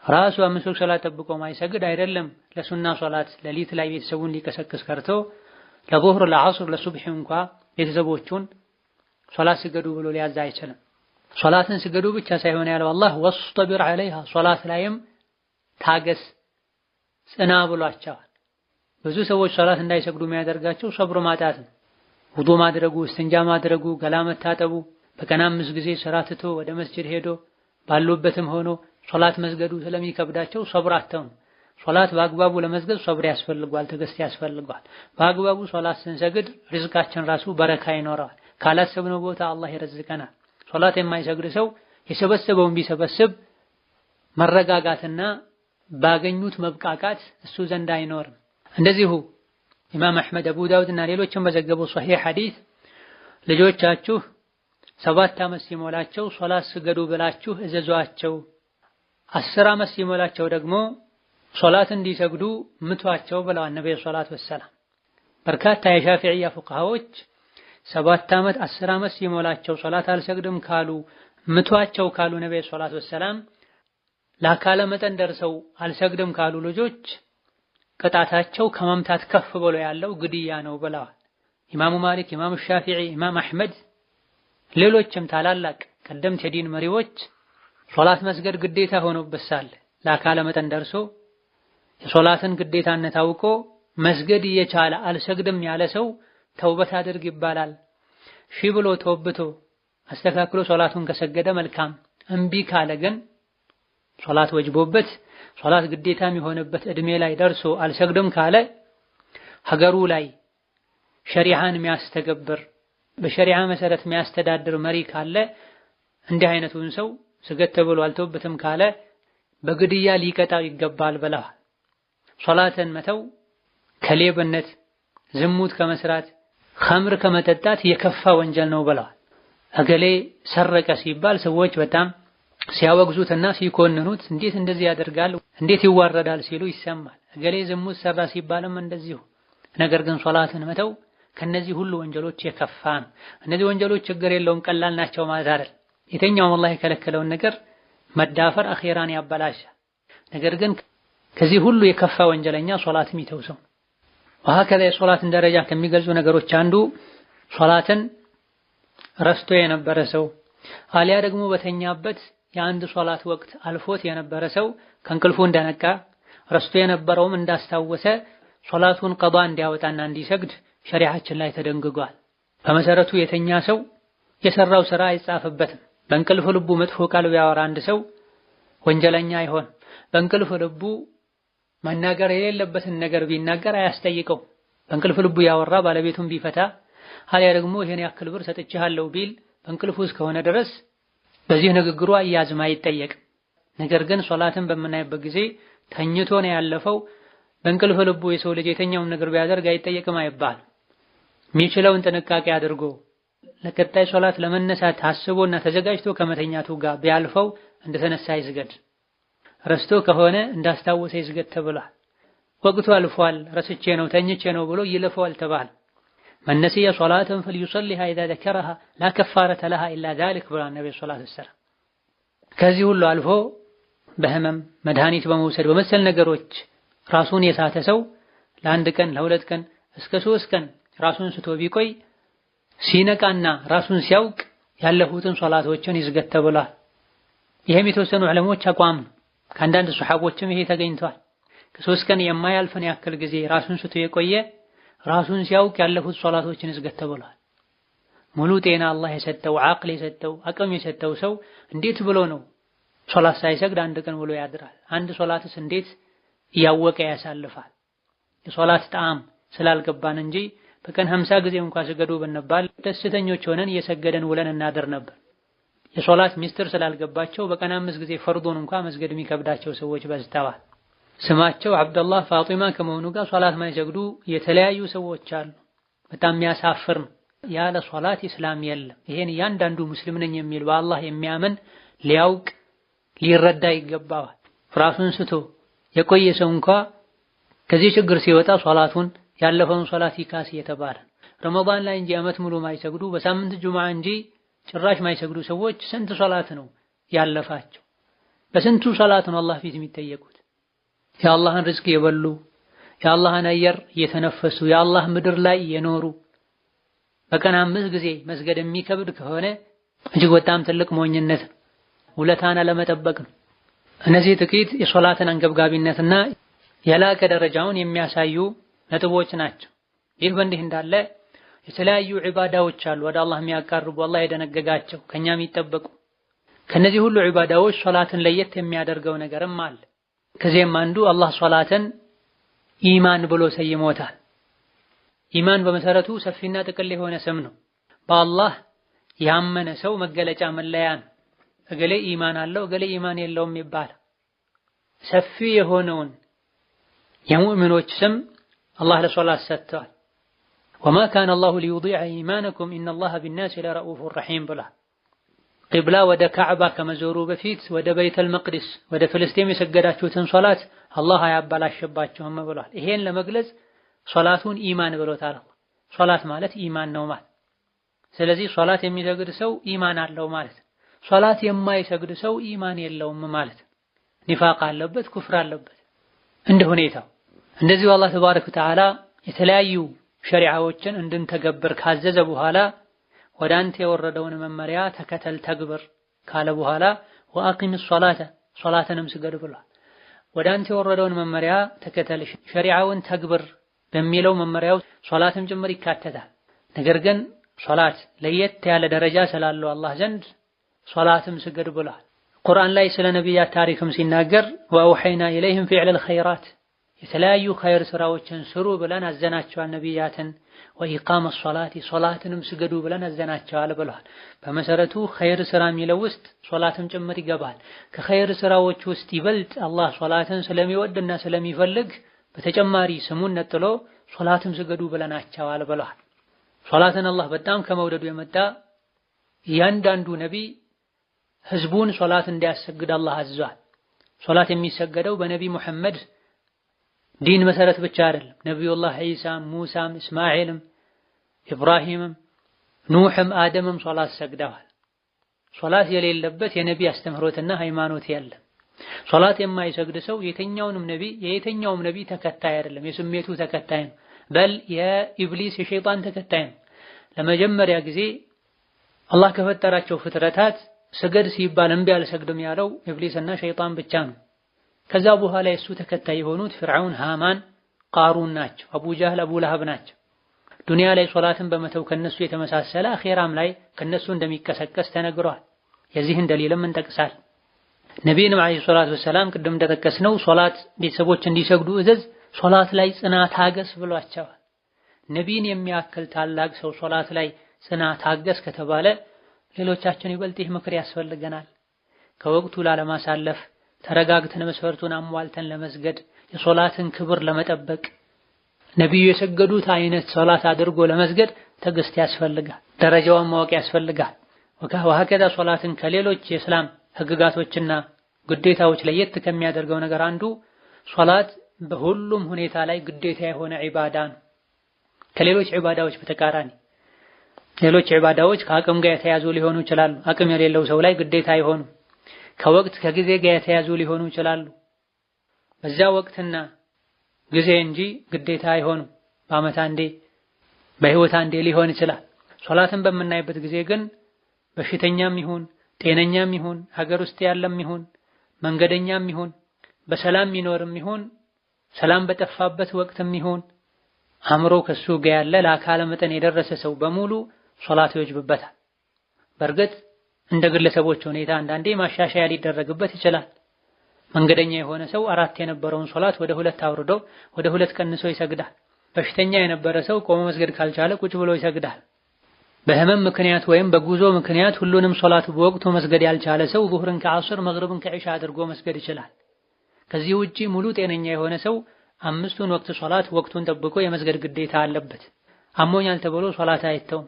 ራሱ አምስት ወቅት ሶላት ጠብቆ ማይሰግድ አይደለም ለሱና ሶላት ሌሊት ላይ ቤተሰቡን ሊቀሰቅስ ቀርቶ ለዙህር ለዐስር ለሱብህ እንኳን ቤተሰቦቹን ሶላት ስገዱ ብሎ ሊያዝ አይችልም። ሶላትን ስገዱ ብቻ ሳይሆን ያለው አላህ ወስጠቢር ዐለይሃ ሶላት ላይም ታገስ፣ ጽና ብሏቸዋል። ብዙ ሰዎች ሶላት እንዳይሰግዱ የሚያደርጋቸው ሰብር ማጣት ነው። ውዱ ማድረጉ፣ እስትንጃ ማድረጉ፣ ገላ መታጠቡ፣ በቀን 5 ጊዜ ስራ ትቶ ወደ መስጂድ ሄዶ ባሉበትም ሆኖ ሶላት መስገዱ ስለሚከብዳቸው ሰብር አተው። ሶላት በአግባቡ ለመስገድ ሰብር ያስፈልጋል፣ ትዕግስት ያስፈልጋል። በአግባቡ ሶላት ስንሰግድ ሪዝቃችን ራሱ በረካ ይኖረዋል። ካላሰብነው ቦታ አላህ ይረዝቀናል። ሶላት የማይሰግድ ሰው የሰበሰበውን ቢሰበስብ መረጋጋትና ባገኙት መብቃቃት እሱ ዘንድ አይኖርም። እንደዚሁ ኢማም አሕመድ፣ አቡ ዳውድ እና ሌሎችም በዘገቡ ሶሒህ ሐዲስ ልጆቻችሁ 7 ዓመት ሲሞላቸው ሶላት ስገዱ ብላችሁ እዘዟቸው፣ 10 ዓመት ሲሞላቸው ደግሞ ሶላት እንዲሰግዱ ምቷቸው ብለዋል ነብዩ ሰለላሁ ዐለይሂ ወሰለም። በርካታ የሻፊዕያ ፉቃሃዎች 7 ዓመት 10 ዓመት ሲሞላቸው ሶላት አልሰግድም ካሉ ምቷቸው ካሉ ነብዩ ሰለላሁ ዐለይሂ ወሰለም ለአካለ መጠን ደርሰው አልሰግድም ካሉ ልጆች ቅጣታቸው ከመምታት ከፍ ብሎ ያለው ግድያ ነው ብለዋል። ኢማሙ ማሊክ፣ ኢማሙ ሻፊዒ፣ ኢማም አሕመድ ሌሎችም ታላላቅ ቀደምት የዲን መሪዎች ሶላት መስገድ ግዴታ ሆኖበት ሳለ ለአካለ መጠን ደርሶ የሶላትን ግዴታነት አውቆ መስገድ እየቻለ አልሰግድም ያለ ሰው ተውበት አድርግ ይባላል። ሺ ብሎ ተወብቶ አስተካክሎ ሶላቱን ከሰገደ መልካም፣ እምቢ ካለ ግን ሶላት ወጅቦበት ሶላት ግዴታ የሚሆንበት እድሜ ላይ ደርሶ አልሰግድም ካለ ሀገሩ ላይ ሸሪዓን የሚያስተገብር በሸሪዓ መሰረት የሚያስተዳድር መሪ ካለ እንዲህ አይነቱን ሰው ስገድ ተብሎ አልተውበትም ካለ በግድያ ሊቀጣው ይገባል ብለዋል። ሶላትን መተው ከሌብነት፣ ዝሙት ከመስራት፣ ኸምር ከመጠጣት የከፋ ወንጀል ነው ብለዋል። እገሌ ሰረቀ ሲባል ሰዎች በጣም ሲያወግዙትና ሲኮንኑት እንዴት እንደዚህ ያደርጋል እንዴት ይዋረዳል ሲሉ ይሰማል። እገሌ ዝሙት ሰራ ሲባልም እንደዚሁ። ነገር ግን ሶላትን መተው ከነዚህ ሁሉ ወንጀሎች የከፋ ነው። እነዚህ ወንጀሎች ችግር የለውም ቀላል ናቸው ማለት አይደል። የትኛውም አላህ የከለከለውን ነገር መዳፈር አኺራን ያበላሻል። ነገር ግን ከዚህ ሁሉ የከፋ ወንጀለኛ ሶላት የሚተው ሰው። ወሀከዛ የሶላትን ደረጃ ከሚገልጹ ነገሮች አንዱ ሶላትን ረስቶ የነበረ ሰው አሊያ ደግሞ በተኛበት የአንድ ሶላት ወቅት አልፎት የነበረ ሰው ከእንቅልፉ እንደነቃ ረስቶ የነበረውም እንዳስታወሰ ሶላቱን ቀዷ እንዲያወጣና እንዲሰግድ ሸሪዓችን ላይ ተደንግጓል። በመሰረቱ የተኛ ሰው የሰራው ስራ አይጻፍበትም። በእንቅልፍ ልቡ መጥፎ ቃል ቢያወራ አንድ ሰው ወንጀለኛ አይሆን። በእንቅልፍ ልቡ መናገር የሌለበትን ነገር ቢናገር አያስጠይቀው። በእንቅልፍ ልቡ ያወራ ባለቤቱን ቢፈታ አሊያ ደግሞ ይሄን ያክል ብር ሰጥቼሃለሁ ቢል በእንቅልፉ እስከሆነ ድረስ በዚህ ንግግሩ አያዝም አይጠየቅም። ነገር ግን ሶላትን በምናይበት ጊዜ ተኝቶ ነው ያለፈው። በእንቅልፍ ልቡ የሰው ልጅ የተኛውን ነገር ቢያደርግ አይጠየቅም አይባል። የሚችለውን ጥንቃቄ አድርጎ ለቀጣይ ሶላት ለመነሳት ታስቦና ተዘጋጅቶ ከመተኛቱ ጋር ቢያልፈው እንደተነሳ ይስገድ። ረስቶ ከሆነ እንዳስታወሰ ይስገድ ተብሏል። ወቅቱ አልፏል ረስቼ ነው ተኝቼ ነው ብሎ ይለፈው አልተባለ። من نسي صلاة فليصليها إذا ذكرها لا كفارة لها إلا ذلك ብሏል ነብዩ ሰለላሁ ዐለይሂ ወሰለም። ከዚህ ሁሉ አልፎ በህመም መድኃኒት በመውሰድ በመሰል ነገሮች ራሱን የሳተ ሰው ለአንድ ቀን ለሁለት ቀን እስከ 3 ቀን ራሱን ስቶ ቢቆይ ሲነቃና ራሱን ሲያውቅ ያለፉትን ሶላቶችን ይስገድ ተብሏል። ይሄም የተወሰኑ ዑለሞች አቋም ነው። ከአንዳንድ ሱሐቦችም ይሄ ተገኝቷል። ከ3 ቀን የማያልፈን ያክል ጊዜ ራሱን ስቶ የቆየ ራሱን ሲያውቅ ያለፉት ሶላቶችን ይስገድ ተብሏል። ሙሉ ጤና አላህ የሰጠው አቅል የሰጠው አቅም የሰጠው ሰው እንዴት ብሎ ነው ሶላት ሳይሰግድ አንድ ቀን ብሎ ያድራል? አንድ ሶላትስ እንዴት እያወቀ ያሳልፋል? የሶላት ጣዕም ስላልገባን እንጂ በቀን 50 ጊዜ እንኳን ስገዱ ብንባል ደስተኞች ሆነን እየሰገደን ውለን እናድር ነበር። የሶላት ሚስጥር ስላልገባቸው በቀን 5 ጊዜ ፈርዶን እንኳን መስገድ የሚከብዳቸው ሰዎች በዝተዋል። ስማቸው አብደላህ ፋጢማ ከመሆኑ ጋር ሶላት ማይሰግዱ የተለያዩ ሰዎች አሉ። በጣም የሚያሳፍር ነው። ያለ ሶላት ኢስላም የለም። ይሄን እያንዳንዱ ሙስሊም ነኝ የሚል በአላህ የሚያምን ሊያውቅ ሊረዳ ይገባዋል። ራሱን ስቶ የቆየ ሰው እንኳን ከዚህ ችግር ሲወጣ ሶላቱን ያለፈውን ሶላት ይካስ የተባለ ረመዳን ላይ እንጂ አመት ሙሉ ማይሰግዱ በሳምንት ጁምዓ እንጂ ጭራሽ ማይሰግዱ ሰዎች ስንት ሶላት ነው ያለፋቸው? በስንቱ ሶላት ነው አላህ ፊት የሚጠየቁት? የአላህን ርዝቅ የበሉ የአላህን አየር እየተነፈሱ የአላህ ምድር ላይ የኖሩ በቀን 5 ጊዜ መስገድ የሚከብድ ከሆነ እጅግ በጣም ትልቅ ሞኝነት ነው። ውለታን አለመጠበቅ ነው። እነዚህ ጥቂት የሶላትን አንገብጋቢነትና የላቀ ደረጃውን የሚያሳዩ ነጥቦች ናቸው። ይህ በእንዲህ እንዳለ የተለያዩ ዒባዳዎች አሉ ወደ አላህ የሚያቃርቡ አላህ የደነገጋቸው ከኛ የሚጠበቁ። ከነዚህ ሁሉ ዒባዳዎች ሶላትን ለየት የሚያደርገው ነገርም አለ። ከዚህም አንዱ አላህ ሶላትን ኢማን ብሎ ሰይሞታል። ኢማን በመሰረቱ ሰፊና ጥቅል የሆነ ስም ነው። በአላህ ያመነ ሰው መገለጫ መለያ ነው። እገሌ ኢማን አለው እገሌ ኢማን የለውም ይባላል። ሰፊ የሆነውን የሙእሚኖች ስም አላህ ለሶላት ሰጥቷል። ወማ ካነ አላሁ ሊዩዲዐ ኢማነኩም ኢነላሀ ቢናሲ ለረኡፉር ረሒም ብሏል። ቂብላ ወደ ካዕባ ከመዞሩ በፊት ወደ በይተል መቅዲስ ወደ ፍልስጤም የሰገዳችሁትን ሶላት አላህ አያበላሽባችሁም ብሏል። ይሄን ለመግለጽ ሶላቱን ኢማን ብሎታል። ሶላት ማለት ኢማን ነው ማለት። ስለዚህ ሶላት የሚሰግድ ሰው ኢማን አለው ማለት፣ ሶላት የማይሰግድ ሰው ኢማን የለውም ማለት። ኒፋቅ አለበት፣ ኩፍር አለበት እንደ ሁኔታው። እንደዚሁ አላህ ተባረከ ወተዓላ የተለያዩ ሸሪዓዎችን እንድንተገብር ካዘዘ በኋላ ወደ አንተ የወረደውን መመሪያ ተከተል ተግብር ካለ በኋላ ወአቂም ሶላተ ሶላትንም ስገድ ብሏል። ወደ አንተ የወረደውን መመሪያ ተከተል ሸሪዓውን ተግብር በሚለው መመሪያው ሶላትም ጭምር ይካተታል። ነገር ግን ሶላት ለየት ያለ ደረጃ ስላለው አላህ ዘንድ ሶላትም ስገድ ብሏል። ቁርአን ላይ ስለ ነቢያት ታሪክም ሲናገር ወአውሐይና ኢለይሂም ፊዕለል ኸይራት የተለያዩ ኸይር ስራዎችን ስሩ ብለን አዘናቸዋል ነቢያትን። ወኢቃመ ሶላቲ ሶላትንም ስገዱ ብለን አዘናቸዋል ብሏል። በመሰረቱ ኸይር ስራ የሚለው ውስጥ ሶላትም ጭምር ይገባል። ከኸይር ስራዎች ውስጥ ይበልጥ አላህ ሶላትን ስለሚወድና ስለሚፈልግ በተጨማሪ ስሙን ነጥሎ ሶላትም ስገዱ ብለናቸዋል ብሏል። ሶላትን አላህ በጣም ከመውደዱ የመጣ እያንዳንዱ ነቢይ ህዝቡን ሶላት እንዲያሰግድ አላህ አዟል። ሶላት የሚሰገደው በነቢ ሙሐመድ ዲን መሰረት ብቻ አይደለም። ነቢዩላህ ዒሳም፣ ሙሳም፣ እስማኤልም፣ ኢብራሂምም፣ ኑሕም፣ አደምም ሶላት ሰግደዋል። ሶላት የሌለበት የነቢ አስተምህሮትና ሃይማኖት የለም። ሶላት የማይሰግድ ሰው የየትኛውም ነቢ ተከታይ አይደለም፣ የስሜቱ ተከታይ ነው። በል የኢብሊስ የሸይጣን ተከታይ ነው። ለመጀመሪያ ጊዜ አላህ ከፈጠራቸው ፍጥረታት ስገድ ሲባል እምቢ አልሰግድም ያለው ኢብሊስና ሸይጣን ብቻ ነው። ከዛ በኋላ የሱ ተከታይ የሆኑት ፍርዓውን፣ ሃማን፣ ቃሩን ናቸው። አቡ ጃህል፣ አቡ ለሀብ ናቸው። ዱንያ ላይ ሶላትን በመተው ከነሱ የተመሳሰለ አኺራም ላይ ከነሱ እንደሚቀሰቀስ ተነግሯል። የዚህን ደሊልም እንጠቅሳል። ነቢይንም አለይሂ ሰላቱ ወሰላም ቅድም እንደጠቀስነው ሶላት ቤተሰቦች እንዲሰግዱ እዘዝ፣ ሶላት ላይ ጽናት ታገስ ብሏቸዋል። ነቢይን የሚያክል ታላቅ ሰው ሶላት ላይ ጽናት ታገስ ከተባለ ሌሎቻችን ይበልጥ ይህ ምክር ያስፈልገናል። ከወቅቱ ላለማሳለፍ ተረጋግተን መስፈርቱን አሟልተን ለመስገድ የሶላትን ክብር ለመጠበቅ ነቢዩ የሰገዱት አይነት ሶላት አድርጎ ለመስገድ ትዕግስት ያስፈልጋል። ደረጃውን ማወቅ ያስፈልጋል። ወሀከዛ ሶላትን ከሌሎች የእስላም ህግጋቶችና ግዴታዎች ለየት ከሚያደርገው ነገር አንዱ ሶላት በሁሉም ሁኔታ ላይ ግዴታ የሆነ ዒባዳ ነው። ከሌሎች ዒባዳዎች በተቃራኒ ሌሎች ዒባዳዎች ከአቅም ጋር የተያዙ ሊሆኑ ይችላሉ። አቅም የሌለው ሰው ላይ ግዴታ ይሆኑ፣ ከወቅት ከጊዜ ጋር የተያዙ ሊሆኑ ይችላሉ። በዛ ወቅትና ጊዜ እንጂ ግዴታ አይሆኑ። በዓመት አንዴ በህይወት አንዴ ሊሆን ይችላል። ሶላትን በምናይበት ጊዜ ግን በሽተኛም ይሁን ጤነኛም ይሁን ሀገር ውስጥ ያለም ይሁን መንገደኛም ይሁን በሰላም የሚኖርም ይሁን ሰላም በጠፋበት ወቅትም ይሁን አእምሮ ከሱ ጋር ያለ ለአካለ መጠን የደረሰ ሰው በሙሉ ሶላት ይወጅብበታል። በእርግጥ እንደ ግለሰቦች ሁኔታ አንዳንዴ ማሻሻያ ሊደረግበት ይችላል። መንገደኛ የሆነ ሰው 4 የነበረውን ሶላት ወደ 2 አውርዶ ወደ 2 ቀንሶ ይሰግዳል። በሽተኛ የነበረ ሰው ቆሞ መስገድ ካልቻለ ቁጭ ብሎ ይሰግዳል። በህመም ምክንያት ወይም በጉዞ ምክንያት ሁሉንም ሶላት በወቅቱ መስገድ ያልቻለ ሰው ዙህርን ከዐስር መግሪብን ከዒሻ አድርጎ መስገድ ይችላል። ከዚህ ውጪ ሙሉ ጤነኛ የሆነ ሰው 5ቱን ወቅት ሶላት ወቅቱን ጠብቆ የመስገድ ግዴታ አለበት። አሞኛል ተብሎ ሶላት አይተውም።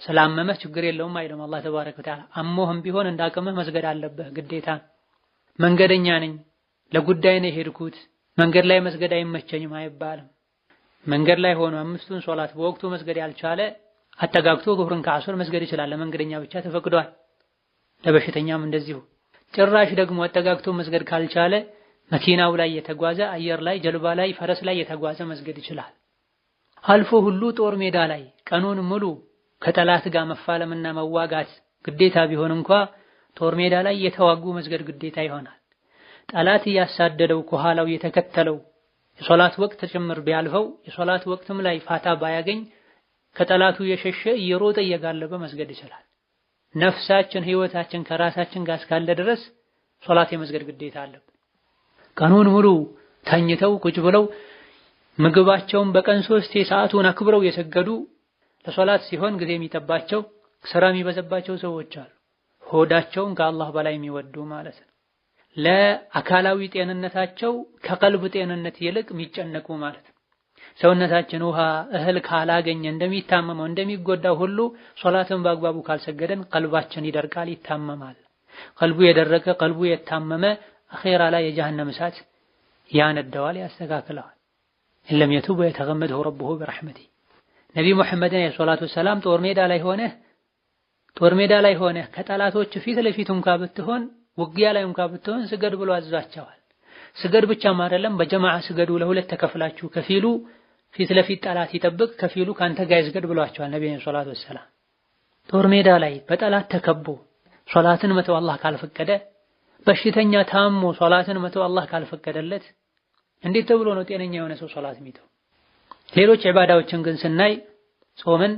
ስላመመህ ችግር የለውም አይደለም አላህ ተባረከ ወተዓላ። አሞህም ቢሆን እንዳቅምህ መስገድ አለብህ ግዴታ። መንገደኛ ነኝ ለጉዳይ ነው የሄድኩት መንገድ ላይ መስገድ አይመቸኝም አይባልም። መንገድ ላይ ሆኖ 5ቱን ሶላት በወቅቱ መስገድ ያልቻለ አጠጋግቶ ዙህርን ከዐስር መስገድ ይችላል። ለመንገደኛ ብቻ ተፈቅዷል። ለበሽተኛም እንደዚሁ። ጭራሽ ደግሞ አጠጋግቶ መስገድ ካልቻለ መኪናው ላይ የተጓዘ አየር ላይ ጀልባ ላይ ፈረስ ላይ የተጓዘ መስገድ ይችላል። አልፎ ሁሉ ጦር ሜዳ ላይ ቀኑን ሙሉ ከጠላት ጋር መፋለምና መዋጋት ግዴታ ቢሆን እንኳ ጦር ሜዳ ላይ የተዋጉ መስገድ ግዴታ ይሆናል። ጠላት እያሳደደው ከኋላው የተከተለው የሶላት ወቅት ጭምር ቢያልፈው የሶላት ወቅትም ላይ ፋታ ባያገኝ ከጠላቱ የሸሸ እየሮጠ እየጋለበ መስገድ ይችላል። ነፍሳችን ህይወታችን ከራሳችን ጋር እስካለ ድረስ ሶላት የመስገድ ግዴታ አለብን። ቀኑን ሙሉ ተኝተው ቁጭ ብለው ምግባቸውን በቀን 3 ሰዓቱን አክብረው የሰገዱ ለሶላት ሲሆን ጊዜ የሚጠባቸው ስራ የሚበዛባቸው ሰዎች አሉ። ሆዳቸውን ከአላህ በላይ የሚወዱ ማለት ነው። ለአካላዊ ጤንነታቸው ከቀልብ ጤንነት ይልቅ የሚጨነቁ ማለት ነው። ሰውነታችን ውሃ እህል ካላገኘ እንደሚታመመው እንደሚጎዳው ሁሉ ሶላትን በአግባቡ ካልሰገደን ቀልባችን ይደርቃል፣ ይታመማል። ቀልቡ የደረቀ ቀልቡ የታመመ አኺራ ላይ የጀሃነም እሳት ያነደዋል፣ ያስተካክለዋል። ኢለም የቱብ የተገመደው ረብሁ በረሕመቲ ነቢ ሙሐመድን የሶላቱ ሰላም ጦር ሜዳ ላይ ሆነ ከጠላቶች ፊት ለፊት እንኳ ብትሆን ውጊያ ላይ እንኳ ብትሆን ስገድ ብሎ አዟቸዋል። ስገድ ብቻም አይደለም በጀማዓ ስገዱ፣ ለሁለት ተከፍላችሁ ከፊሉ ፊት ለፊት ጠላት ይጠብቅ ከፊሉ ካንተ ጋር ይስገድ ብሏቸዋል ነብዩ ሰለላሁ ዐለይሂ ወሰለም። ጦር ሜዳ ላይ በጠላት ተከቦ ሶላትን መተው አላህ ካልፈቀደ፣ በሽተኛ ታሞ ሶላትን መተው አላህ ካልፈቀደለት እንዴት ተብሎ ነው ጤነኛ የሆነ ሰው ሶላት የሚተው? ሌሎች ዒባዳዎችን ግን ስናይ ጾምን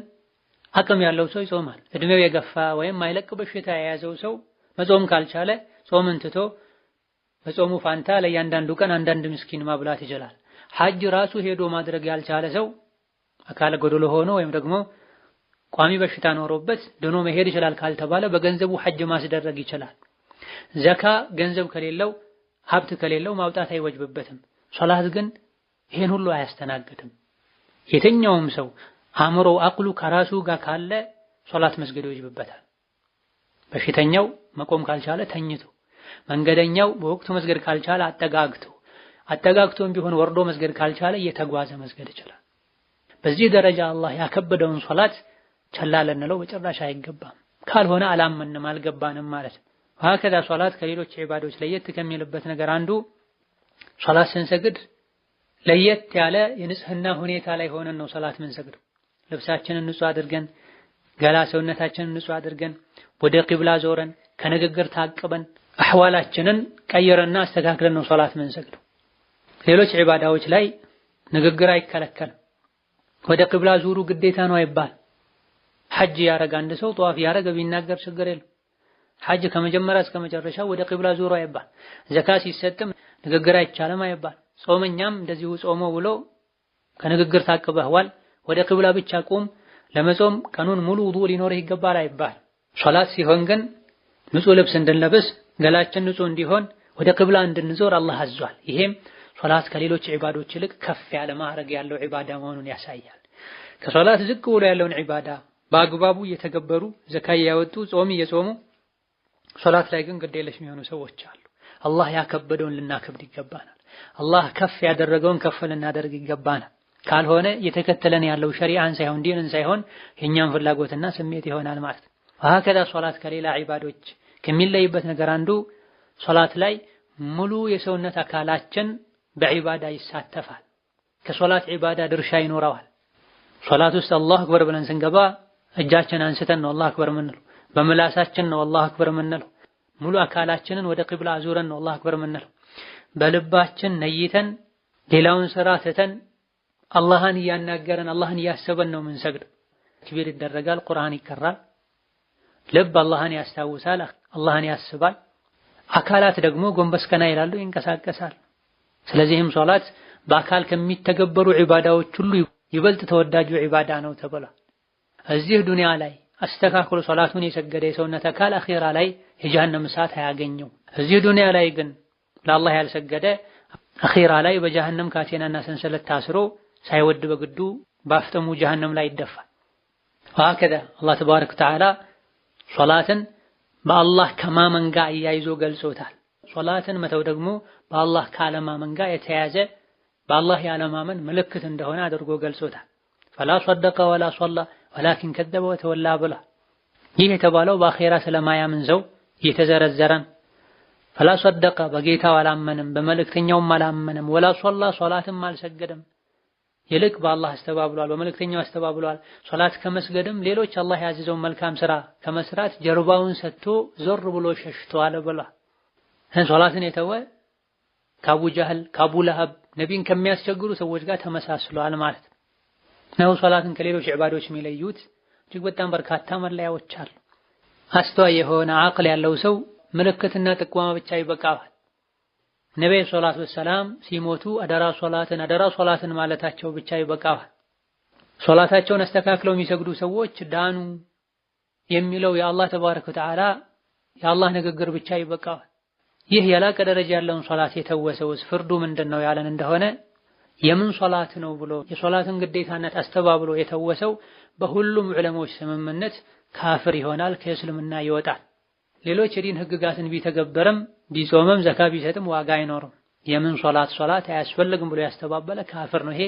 አቅም ያለው ሰው ይጾማል። እድሜው የገፋ ወይም ማይለቅ በሽታ የያዘው ሰው መጾም ካልቻለ ጾምን ትቶ በጾሙ ፋንታ ለእያንዳንዱ ቀን አንዳንድ ምስኪን ማብላት ይችላል። ሐጅ ራሱ ሄዶ ማድረግ ያልቻለ ሰው አካለ ጎደሎ ሆኖ ወይም ደግሞ ቋሚ በሽታ ኖሮበት ድኖ መሄድ ይችላል ካልተባለ በገንዘቡ ሐጅ ማስደረግ ይችላል። ዘካ ገንዘብ ከሌለው ሀብት ከሌለው ማውጣት አይወጅብበትም። ሶላት ግን ይሄን ሁሉ አያስተናግድም። የትኛውም ሰው አእምሮ አቅሉ ከራሱ ጋር ካለ ሶላት መስገድ ይወጅብበታል። በሽተኛው መቆም ካልቻለ ተኝቶ፣ መንገደኛው በወቅቱ መስገድ ካልቻለ አጠጋግቶም ቢሆን ወርዶ መስገድ ካልቻለ እየተጓዘ መስገድ ይችላል። በዚህ ደረጃ አላህ ያከበደውን ሶላት ቸላ ልንለው በጭራሽ አይገባም። ካልሆነ አላመንም አልገባንም ማለት ነው። ወሀከዛ ሶላት ከሌሎች ዒባዶች ለየት ከሚልበት ነገር አንዱ ሶላት ስንሰግድ ለየት ያለ የንጽህና ሁኔታ ላይ ሆነን ነው ሶላት የምንሰግደው። ልብሳችንን ንጹህ አድርገን ገላ ሰውነታችንን ንጹህ አድርገን ወደ ቂብላ ዞረን ከንግግር ታቅበን አህዋላችንን ቀይረና አስተካክለን ነው ሶላት የምንሰግደው። ሌሎች ዒባዳዎች ላይ ንግግር አይከለከልም። ወደ ቂብላ ዙሩ ግዴታ ነው አይባል። ሐጅ ያረጋ አንድ ሰው ጧፍ ያረጋ ቢናገር ችግር የለም። ሐጅ ከመጀመሪያ እስከ መጨረሻ ወደ ቂብላ ዙሩ አይባል። ዘካ ሲሰጥም ንግግር አይቻልም አይባል። ጾመኛም እንደዚሁ ጾሞ ብሎ ከንግግር ታቅበህዋል ወደ ቂብላ ብቻ ቁም ለመጾም ቀኑን ሙሉ ውዱእ ሊኖርህ ይገባል አይባል። ሶላት ሲሆን ግን ንጹህ ልብስ እንድንለብስ ገላችን ንጹህ እንዲሆን ወደ ቂብላ እንድንዞር አላህ አዟል። ይሄም ሶላት ከሌሎች ዒባዶች ይልቅ ከፍ ያለ ማዕረግ ያለው ዒባዳ መሆኑን ያሳያል። ከሶላት ዝቅ ብሎ ያለውን ዒባዳ በአግባቡ እየተገበሩ ዘካ ያወጡ ጾም እየጾሙ ሶላት ላይ ግን ግዴለሽ የሚሆኑ ሰዎች አሉ። አላህ ያከበደውን ልናከብድ ይገባናል። አላህ ከፍ ያደረገውን ከፍ ልናደርግ ይገባናል። ካልሆነ የተከተለን ያለው ሸሪዓን ሳይሆን ዲንን ሳይሆን የኛን ፍላጎትና ስሜት ይሆናል ማለት ነው። ወሀከዛ ሶላት ከሌላ ዒባዶች ከሚለይበት ነገር አንዱ ሶላት ላይ ሙሉ የሰውነት አካላችን በዒባዳ ይሳተፋል። ከሶላት ዒባዳ ድርሻ ይኖረዋል። ሶላት ውስጥ አላሁ አክበር ብለን ስንገባ እጃችን አንስተን ነው አላሁ አክበር የምንለው። በምላሳችን ነው አላሁ አክበር የምንለው። ሙሉ አካላችንን ወደ ቂብላ አዙረን ነው አላሁ አክበር የምንለው። በልባችን ነይተን ሌላውን ስራ ትተን አላህን እያናገረን አላህን እያሰበን ነው የምንሰግደው። ተክቢር ይደረጋል፣ ቁርአን ይቀራል፣ ልብ አላህን ያስታውሳል፣ አላህን ያስባል። አካላት ደግሞ ጎንበስ ቀና ይላሉ፣ ይንቀሳቀሳል። ስለዚህም ሶላት በአካል ከሚተገበሩ ዒባዳዎች ሁሉ ይበልጥ ተወዳጁ ዒባዳ ነው ተብሏል። እዚህ ዱንያ ላይ አስተካክሎ ሶላቱን የሰገደ የሰውነት አካል አኺራ ላይ የጀሃነም እሳት አያገኘው። እዚህ ዱንያ ላይ ግን ለአላህ ያልሰገደ አኺራ ላይ በጀሃነም ካቴናና ሰንሰለት ታስሮ ሳይወድ በግዱ ባፍጠሙ ጀሃነም ላይ ይደፋል። ወሀከዛ አላህ ተባረከ ወተዓላ ሶላትን በአላህ ከማመን ጋር እያይዞ ገልጾታል። ሶላትን መተው ደግሞ በአላህ ካለማመን ጋር የተያዘ በአላህ ያለማመን ምልክት እንደሆነ አድርጎ ገልጾታል። ፈላ ሰደቀ ወላ ሶላ ወላኪን ከዘበ ወተወላ ብላ። ይህ የተባለው በአኺራ ስለማያምን ሰው እየተዘረዘረን ፈላ ሰደቀ በጌታው አላመንም፣ በመልእክተኛውም አላመንም፣ ወላ ሶላ ሶላትም አልሰገደም። ይልቅ በአላህ አስተባብሏል፣ በመልእክተኛው አስተባብሏል። ሶላት ከመስገድም ሌሎች አላህ ያዘዘውን መልካም ስራ ከመስራት ጀርባውን ሰጥቶ ዞር ብሎ ሸሽቷል ብላ። ሶላትን የተወ ከአቡ ጀህል ከአቡ ለሀብ ነቢን ከሚያስቸግሩ ሰዎች ጋር ተመሳስሏል ማለት ነው። ሶላትን ከሌሎች ዒባዶች የሚለዩት እጅግ በጣም በርካታ መለያዎች አሉ። አስተዋይ የሆነ አቅል ያለው ሰው ምልክትና ጥቆማ ብቻ ይበቃዋል። ነብዩ ሰለላሁ ዐለይሂ ወሰለም ሲሞቱ አደራ ሶላትን ማለታቸው ብቻ ይበቃዋል። ሶላታቸውን አስተካክለው የሚሰግዱ ሰዎች ዳኑ የሚለው የአላህ ተባረከ ወተዓላ የአላህ ንግግር ብቻ ይበቃዋል። ይህ የላቀ ደረጃ ያለውን ሶላት የተወሰውስ ፍርዱ ምንድነው ያለን እንደሆነ የምን ሶላት ነው ብሎ የሶላትን ግዴታነት አስተባብሎ የተወሰው በሁሉም ዑለሞች ስምምነት ካፍር ይሆናል፣ ከእስልምና ይወጣል። ሌሎች የዲን ህግጋትን ቢተገበረም ቢጾምም ዘካ ቢሰጥም ዋጋ አይኖርም። የምን ሶላት አያስፈልግም ብሎ ያስተባበለ ካፍር ነው። ይሄ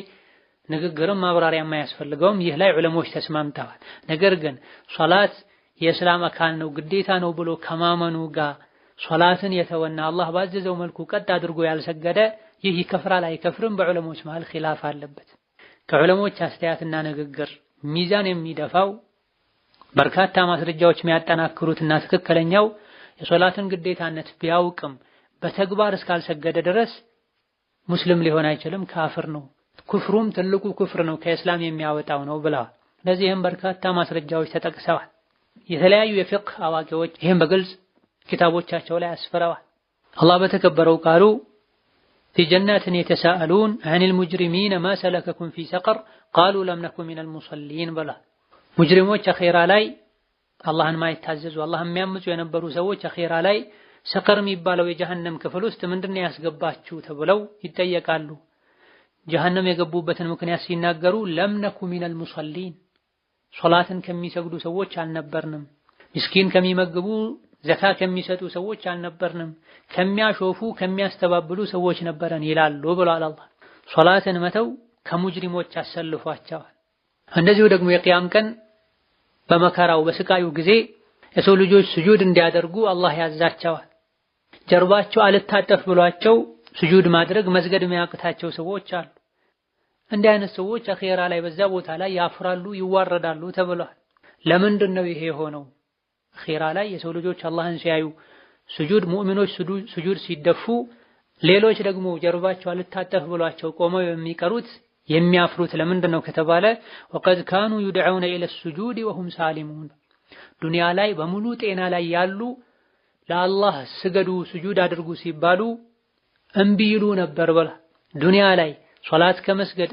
ንግግርም ማብራሪያም አያስፈልገውም። ይህ ላይ ዑለሞች ተስማምተዋል። ነገር ግን ሶላት የእስላም አካል ነው ግዴታ ነው ብሎ ከማመኑ ጋር ሶላትን የተወና አላህ ባዘዘው መልኩ ቀጥ አድርጎ ያልሰገደ ይህ ይከፍራል አይከፍርም? በዑለሞች መሃል ኺላፍ አለበት። ከዑለሞች አስተያየትና ንግግር ሚዛን የሚደፋው በርካታ ማስረጃዎች የሚያጠናክሩትና ትክክለኛው የሶላትን ግዴታነት ቢያውቅም በተግባር እስካልሰገደ ድረስ ሙስሊም ሊሆን አይችልም፣ ካፍር ነው። ኩፍሩም ትልቁ ኩፍር ነው፣ ከእስላም የሚያወጣው ነው ብለዋል። ለዚህም በርካታ ማስረጃዎች ተጠቅሰዋል። የተለያዩ የፊቅህ አዋቂዎች ይህም በግልጽ ኪታቦቻቸው ላይ አስፍረዋል። አላህ በተከበረው ቃሉ في جنات يتساءلون عن المجرمين ما سلككم في سقر قالوا لم نكن من المصلين بلا ሙጅሪሞች አኺራ ላይ አላህን ማይታዘዙ አላህን የሚያምፁ የነበሩ ሰዎች አኺራ ላይ ሰቀር የሚባለው የጀሃነም ክፍል ውስጥ ምንድነው ያስገባችሁ ተብለው ይጠየቃሉ። ጀሃነም የገቡበትን ምክንያት ሲናገሩ ለም ነኩ ሚነል ሙሰሊን ሶላትን ከሚሰግዱ ሰዎች አልነበርንም፣ ምስኪን ከሚመግቡ ዘካ ከሚሰጡ ሰዎች አልነበርንም፣ ከሚያሾፉ ከሚያስተባብሉ ሰዎች ነበረን ይላሉ ብሏል አላህ። ሶላትን መተው ከሙጅሪሞች አሰልፏቸዋል። እንደዚሁ ደግሞ የቂያም ቀን በመከራው በስቃዩ ጊዜ የሰው ልጆች ስጁድ እንዲያደርጉ አላህ ያዛቸዋል። ጀርባቸው አልታጠፍ ብሏቸው ስጁድ ማድረግ መስገድ የሚያቅታቸው ሰዎች አሉ። እንዲህ አይነት ሰዎች አኺራ ላይ በዛ ቦታ ላይ ያፍራሉ፣ ይዋረዳሉ ተብሏል። ለምንድን ነው ይሄ የሆነው? አኺራ ላይ የሰው ልጆች አላህን ሲያዩ ስጁድ ሙእሚኖች ስጁድ ሲደፉ፣ ሌሎች ደግሞ ጀርባቸው አልታጠፍ ብሏቸው ቆመው የሚቀሩት የሚያፍሩት ለምንድን ነው ከተባለ ወቀድ ካኑ ይድዑነ ኢለ ሱጁድ ወሁም ሳሊሙን ዱንያ ላይ በሙሉ ጤና ላይ ያሉ ለአላህ ስገዱ ስጁድ አድርጉ ሲባሉ እምቢ ይሉ ነበር ብላ ዱንያ ላይ ሶላት ከመስገድ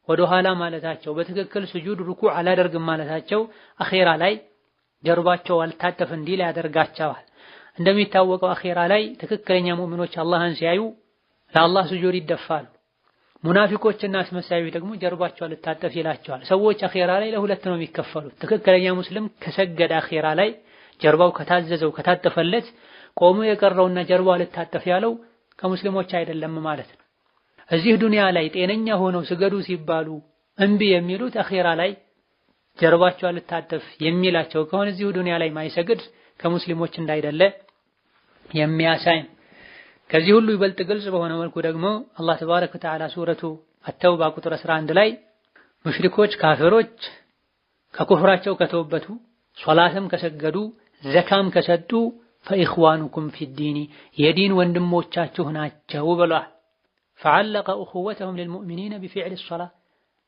ወደ ኋላ ማለታቸው በትክክል ስጁድ ሩኩዕ አላደርግም ማለታቸው አኺራ ላይ ጀርባቸው አልታጠፍ እንዲል ያደርጋቸዋል። እንደሚታወቀው አኺራ ላይ ትክክለኛ ሙእሚኖች አላህን ሲያዩ ለአላህ ስጁድ ይደፋሉ። ሙናፊቆችና አስመሳዮች ደግሞ ጀርባቸው አልታጠፍ ይላቸዋል። ሰዎች አኺራ ላይ ለሁለት ነው የሚከፈሉት። ትክክለኛ ሙስሊም ከሰገደ አኺራ ላይ ጀርባው ከታዘዘው ከታጠፈለት ቆሞ የቀረውና ጀርባው አልታጠፍ ያለው ከሙስሊሞች አይደለም ማለት ነው። እዚህ ዱንያ ላይ ጤነኛ ሆነው ስገዱ ሲባሉ እምቢ የሚሉት አኺራ ላይ ጀርባቸው አልታጠፍ የሚላቸው ከሆነ እዚሁ ዱንያ ላይ ማይሰግድ ከሙስሊሞች እንዳይደለ የሚያሳይ። ከዚህ ሁሉ ይበልጥ ግልጽ በሆነ መልኩ ደግሞ አላህ ተባረከ ወተዓላ ሱረቱ አተውባ ቁጥር 11 ላይ ሙሽሪኮች ካፊሮች ከኩፍራቸው ከተወበቱ ሶላትም ከሰገዱ ዘካም ከሰጡ ፈኢኽዋኑኩም ፊዲኒ የዲን ወንድሞቻችሁ ናቸው ብሏል። ፈዐለቀ እኹወተሁም ሊልሙእሚኒነ ቢፊዕሊ ሶላ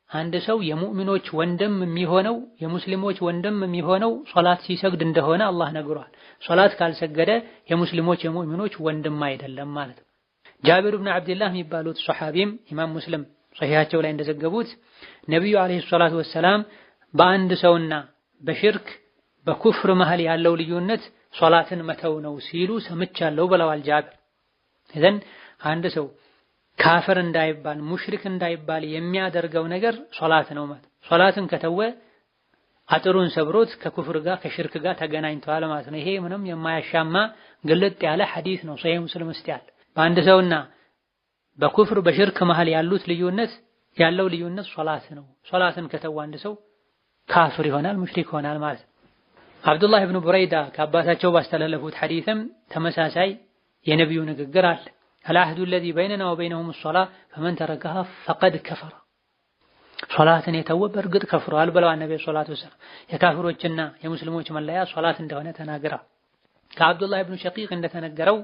አንድ ሰው የሙእሚኖች ወንድም የሚሆነው የሙስሊሞች ወንድም የሚሆነው ሶላት ሲሰግድ እንደሆነ አላህ ነግሯል። ሶላት ካልሰገደ የሙስሊሞች የሙእሚኖች ወንድም አይደለም ማለት ነው። ጃቢር ኢብኑ አብዱላህ የሚባሉት ሱሐቢም ኢማም ሙስሊም ሶሒሃቸው ላይ እንደዘገቡት ነብዩ አለይሂ ሰላቱ ወሰላም በአንድ ሰውና በሽርክ በኩፍር መሃል ያለው ልዩነት ሶላትን መተው ነው ሲሉ ሰምቻለሁ ብለዋል ጃቢር። እዘን አንድ ሰው ካፍር እንዳይባል ሙሽሪክ እንዳይባል የሚያደርገው ነገር ሶላት ነው ማለት። ሶላትን ከተወ አጥሩን ሰብሮት ከኩፍር ጋር ከሽርክ ጋር ተገናኝቷል ማለት ነው። ይሄ ምንም የማያሻማ ግልጥ ያለ ሐዲስ ነው ሶሒህ ሙስሊም ውስጥ ያለ። በአንድ ሰውና በኩፍር በሽርክ መሃል ያለው ልዩነት ሶላት ነው። ሶላትን ከተወ አንድ ሰው ካፍር ይሆናል፣ ሙሽሪክ ይሆናል ማለት ነው። አብዱላህ ኢብኑ ቡረይዳ ከአባታቸው ባስተላለፉት ሐዲስም ተመሳሳይ የነብዩ ንግግር አለ። العهد الذي بيننا وبينهم الصلاة فمن تركها فقد كفر ሶላትን የተወ በእርግጥ ከፍሯል ብለዋል ነብዩ ሰለላሁ ዐለይሂ ወሰለም። የካፊሮችና የሙስሊሞች መለያ ሶላት እንደሆነ ተናግረዋል። ከአብዱላህ ኢብኑ ሸቂቅ እንደተነገረው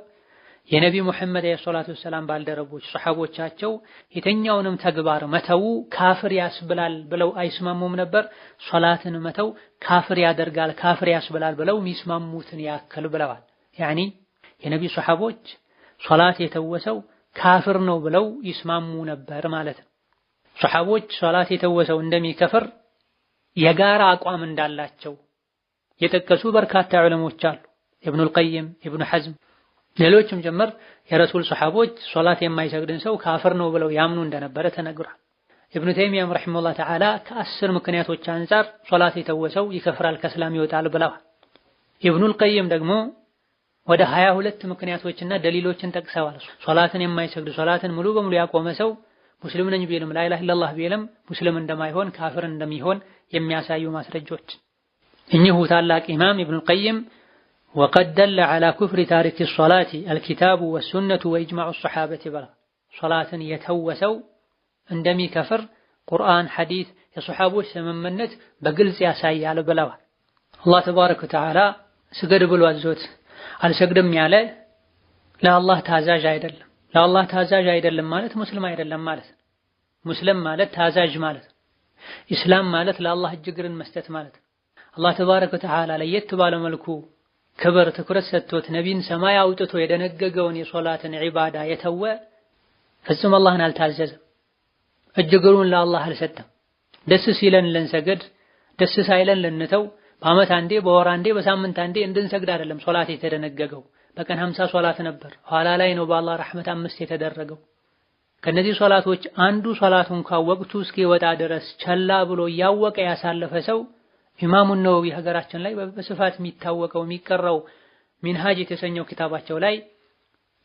የነብዩ መሐመድ ሰለላሁ ዐለይሂ ወሰለም ባልደረቦች ሱሐቦቻቸው የተኛውንም ተግባር መተው ካፍር ያስብላል ብለው አይስማሙም ነበር። ሶላትን መተው ካፍር ያደርጋል ካፍር ያስብላል ብለው የሚስማሙትን ያክል ብለዋል። ያኒ የነብዩ ሱሐቦች ሶላት የተወሰው ካፍር ነው ብለው ይስማሙ ነበር ማለት ነው። ሱሐቦች ሶላት የተወሰው እንደሚከፍር የጋራ አቋም እንዳላቸው የጠቀሱ በርካታ ዑለሞች አሉ። ኢብኑል ቀይም፣ ኢብኑ ሐዝም ሌሎችም ጭምር የረሱል ሰሐቦች ሶላት የማይሰግድን ሰው ካፍር ነው ብለው ያምኑ እንደነበረ ተነግሯል። ኢብኑ ተይሚያም ረሂመሁላህ ተዓላ ከ10 ምክንያቶች አንፃር ሶላት የተወሰው ይከፍራል ከእስላም ይወጣል ብለዋል። ኢብኑል ቀይም ደግሞ ወደ 22 ምክንያቶችና ደሊሎችን ጠቅሰዋል። ሶላትን የማይሰግድ ሶላትን ሙሉ በሙሉ ያቆመ ሰው ሙስሊም ነኝ ቢልም ላ ኢላሃ ኢላላህ ቢልም ሙስሊም እንደማይሆን ካፍር እንደሚሆን የሚያሳዩ ማስረጃዎች። እኚሁ ታላቅ ኢማም ኢብኑል ቀይም ወቀድ ደለ ዐላ ኩፍሪ ታሪክ ሶላቲ አልኪታቡ ወሱነቱ ወኢጅማዑ ሰሐበቲ ብላ ሶላትን የተወሰው እንደሚከፍር ቁርአን፣ ሐዲስ፣ የሰሐቦች ስምምነት በግልጽ ያሳያል ብለዋል። አላህ ተባረከ ወተዓላ ስገድ ብሎ አዞት አልሰግድም ያለ ለአላህ ታዛዥ አይደለም። ለአላህ ታዛዥ አይደለም ማለት ሙስሊም አይደለም ማለት ነው። ሙስሊም ማለት ታዛዥ ማለት ነው። ኢስላም ማለት ለአላህ እጅግርን መስጠት ማለት ነው። አላህ ተባረከ ወተዓላ ለየት ባለ መልኩ ክብር ትኩረት ሰጥቶት ነቢን ሰማይ አውጥቶ የደነገገውን የሶላትን ዒባዳ የተወ ፍጹም አላህን አልታዘዘም። እጅግሩን ለአላህ አልሰጠም። ደስ ሲለን ልንሰግድ፣ ደስ ሳይለን ልንተው፣ በዓመት አንዴ በወር አንዴ በሳምንት አንዴ እንድንሰግድ አይደለም ሶላት የተደነገገው። በቀን 50 ሶላት ነበር። ኋላ ላይ ነው በአላህ ረሕመት 5 የተደረገው። ከነዚህ ሶላቶች አንዱ ሶላቱ እንኳን ወቅቱ እስኪወጣ ድረስ ቸላ ብሎ እያወቀ ያሳለፈ ሰው ኢማሙ ነወዊ ሀገራችን ላይ በስፋት የሚታወቀው የሚቀረው ሚንሃጅ የተሰኘው ኪታባቸው ላይ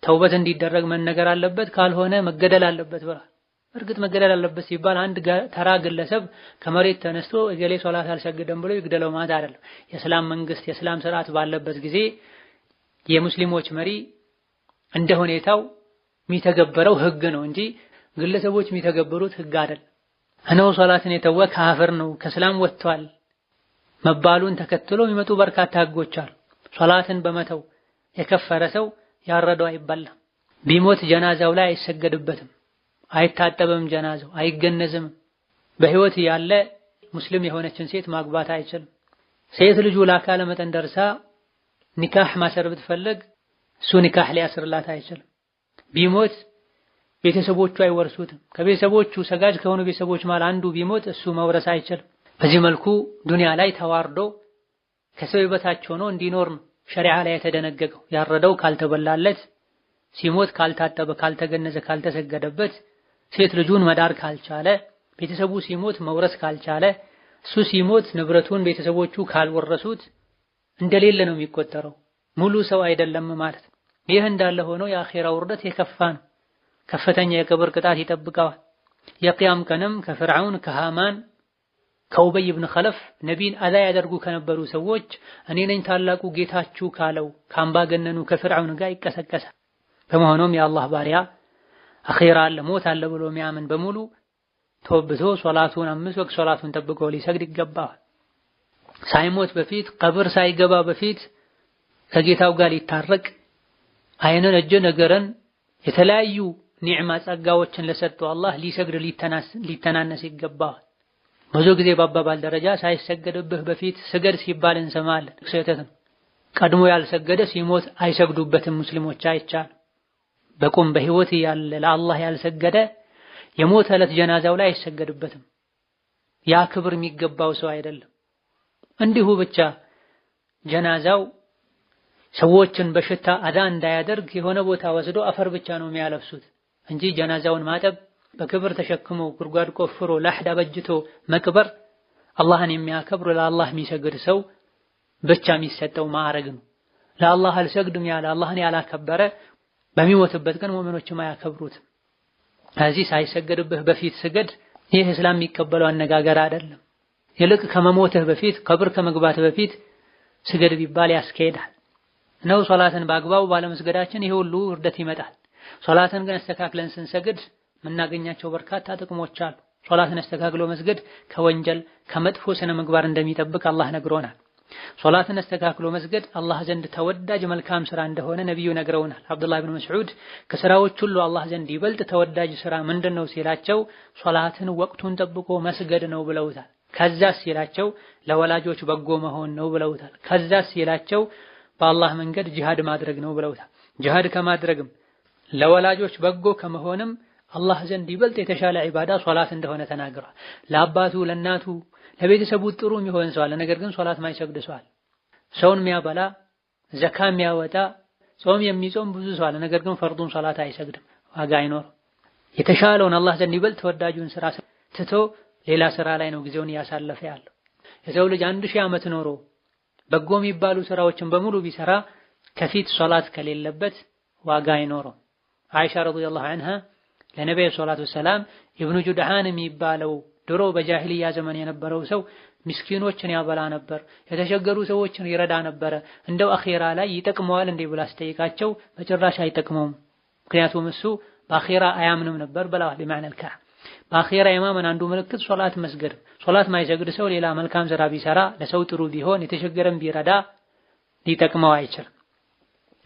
ተውበት እንዲደረግ መነገር አለበት፣ ካልሆነ መገደል አለበት ብሏል። እርግጥ መገደል አለበት ሲባል አንድ ተራ ግለሰብ ከመሬት ተነስቶ እገሌ ሶላት አልሰግድም ብሎ ይግደለው ማለት አይደለም። የእስላም መንግስት የእስላም ስርዓት ባለበት ጊዜ የሙስሊሞች መሪ እንደ ሁኔታው የሚተገበረው ህግ ነው እንጂ ግለሰቦች የሚተገበሩት ህግ አይደለም። እነሆ ሶላትን የተወ ካፍር ነው ከእስላም ወጥቷል መባሉን ተከትሎ የሚመጡ በርካታ ህጎች አሉ። ሶላትን በመተው የከፈረ ሰው ያረደው አይበላም። ቢሞት ጀናዛው ላይ አይሰገድበትም፣ አይታጠብም፣ ጀናዛው አይገነዝም። በህይወት ያለ ሙስሊም የሆነችን ሴት ማግባት አይችልም። ሴት ልጁ ለአካለ መጠን ደርሳ ኒካህ ማሰር ብትፈልግ እሱ ኒካህ ሊያስርላት አይችልም። ቢሞት ቤተሰቦቹ አይወርሱትም። ከቤተሰቦቹ ሰጋጅ ከሆኑ ቤተሰቦች ማለት አንዱ ቢሞት እሱ መውረስ አይችልም። በዚህ መልኩ ዱንያ ላይ ተዋርዶ ከሰው በታች ሆኖ እንዲኖር ነው ሸሪዓ ላይ የተደነገገው። ያረደው ካልተበላለት፣ ሲሞት ካልታጠበ፣ ካልተገነዘ፣ ካልተሰገደበት፣ ሴት ልጁን መዳር ካልቻለ፣ ቤተሰቡ ሲሞት መውረስ ካልቻለ፣ እሱ ሲሞት ንብረቱን ቤተሰቦቹ ካልወረሱት እንደሌለ ነው የሚቆጠረው። ሙሉ ሰው አይደለም ማለት ነው። ይህ እንዳለ ሆኖ የአኺራ ውርደት የከፋ ነው። ከፍተኛ የቅብር ቅጣት ይጠብቀዋል። የቂያም ቀንም ከፍርዓውን፣ ከሃማን፣ ከኡበይ ብን ኸለፍ ነቢን አዛ ያደርጉ ከነበሩ ሰዎች እኔ ነኝ ታላቁ ጌታችሁ ካለው ከአምባገነኑ ከፍርዓውን ጋር ይቀሰቀሳል። በመሆኑም የአላህ ባሪያ አኺራ አለ ሞት አለ ብሎ የሚያምን በሙሉ ተወብቶ ሶላቱን 5 ወቅት ሶላቱን ጠብቆ ሊሰግድ ይገባዋል። ሳይሞት በፊት ቀብር ሳይገባ በፊት ከጌታው ጋር ሊታረቅ አይንን እጅን እግርን የተለያዩ ኒዕማ ጸጋዎችን ለሰጠው አላህ ሊሰግድ ሊተናነስ ይገባዋል። ብዙ ጊዜ በአባባል ደረጃ ሳይሰገድብህ በፊት ስገድ ሲባል እንሰማለን። ስህተት ነው። ቀድሞ ያልሰገደ ሲሞት አይሰግዱበትም ሙስሊሞች አይቻል። በቁም በህይወት ያለ ለአላህ ያልሰገደ የሞተ ዕለት ጀናዛው ላይ አይሰገድበትም። ያ ክብር የሚገባው ሰው አይደለም። እንዲሁ ብቻ ጀናዛው ሰዎችን በሽታ አዳ እንዳያደርግ የሆነ ቦታ ወስዶ አፈር ብቻ ነው የሚያለብሱት እንጂ ጀናዛውን ማጠብ በክብር ተሸክሞ ጉድጓድ ቆፍሮ ለሕዳ በጅቶ መቅበር አላህን የሚያከብር ለአላህ የሚሰግድ ሰው ብቻ የሚሰጠው ማዕረግ ነው። ለአላህ አልሰግድም ያለ አላህን ያላከበረ በሚሞትበት ቀን ሙእሚኖችም አያከብሩትም። ከዚህ ሳይሰገድብህ በፊት ስገድ ይህ እስላም የሚቀበለው አነጋገር አይደለም። ይልቅ ከመሞትህ በፊት ቀብር ከመግባትህ በፊት ስገድ ቢባል ያስኬዳል ነው። ሶላትን በአግባቡ ባለመስገዳችን ይሄ ሁሉ ውርደት ይመጣል። ሶላትን ግን አስተካክለን ስንሰግድ የምናገኛቸው በርካታ ጥቅሞች አሉ። ሶላትን አስተካክሎ መስገድ ከወንጀል ከመጥፎ ስነ ምግባር እንደሚጠብቅ አላህ ነግሮናል። ሶላትን አስተካክሎ መስገድ አላህ ዘንድ ተወዳጅ መልካም ስራ እንደሆነ ነብዩ ነግረውናል። አብዱላህ ኢብኑ መስዑድ ከስራዎች ሁሉ አላህ ዘንድ ይበልጥ ተወዳጅ ስራ ምንድነው ሲላቸው ሶላትን ወቅቱን ጠብቆ መስገድ ነው ብለውታል። ከዛስ ሲላቸው ለወላጆች በጎ መሆን ነው ብለውታል። ከዛስ ሲላቸው በአላህ መንገድ ጂሃድ ማድረግ ነው ብለውታል። ጂሃድ ከማድረግም ለወላጆች በጎ ከመሆንም አላህ ዘንድ ይበልጥ የተሻለ ዒባዳ ሶላት እንደሆነ ተናግሯል። ለአባቱ ለእናቱ ለቤተሰቡ ጥሩ የሚሆን ሰው አለ፣ ነገር ግን ሶላት ማይሰግድ ሰው አለ። ሰውን የሚያበላ ዘካም ያወጣ ጾም የሚጾም ብዙ ሰው አለ። ነገር ግን ፈርዱን ሶላት አይሰግድም፣ ዋጋ አይኖርም። የተሻለውን አላህ ዘንድ ይበልጥ ተወዳጁን ስራ ትቶ ሌላ ስራ ላይ ነው ጊዜውን እያሳለፈ ያለው። የሰው ልጅ 1000 ዓመት ኖሮ በጎ የሚባሉ ስራዎችን በሙሉ ቢሰራ ከፊት ሶላት ከሌለበት ዋጋ አይኖረውም። አይሻ ረዲየላሁ ዐንሃ ለነብዩ ሰለላሁ ዐለይሂ ወሰለም ኢብኑ ጁድሃን የሚባለው ድሮ በጃሂልያ ዘመን የነበረው ሰው ምስኪኖችን ያበላ ነበር፣ የተቸገሩ ሰዎችን ይረዳ ነበር። እንደው አኺራ ላይ ይጠቅመዋል እንዴ ብላ አስጠይቃቸው በጭራሽ አይጠቅመውም፣ ምክንያቱም እሱ በአኺራ አያምንም ነበር ብለዋል። በማዕና ልካ በአኺራ የማመን አንዱ ምልክት ሶላት መስገድ። ሶላት ማይሰግድ ሰው ሌላ መልካም ስራ ቢሰራ ለሰው ጥሩ ቢሆን የተቸገረን ቢረዳ ሊጠቅመው አይችልም።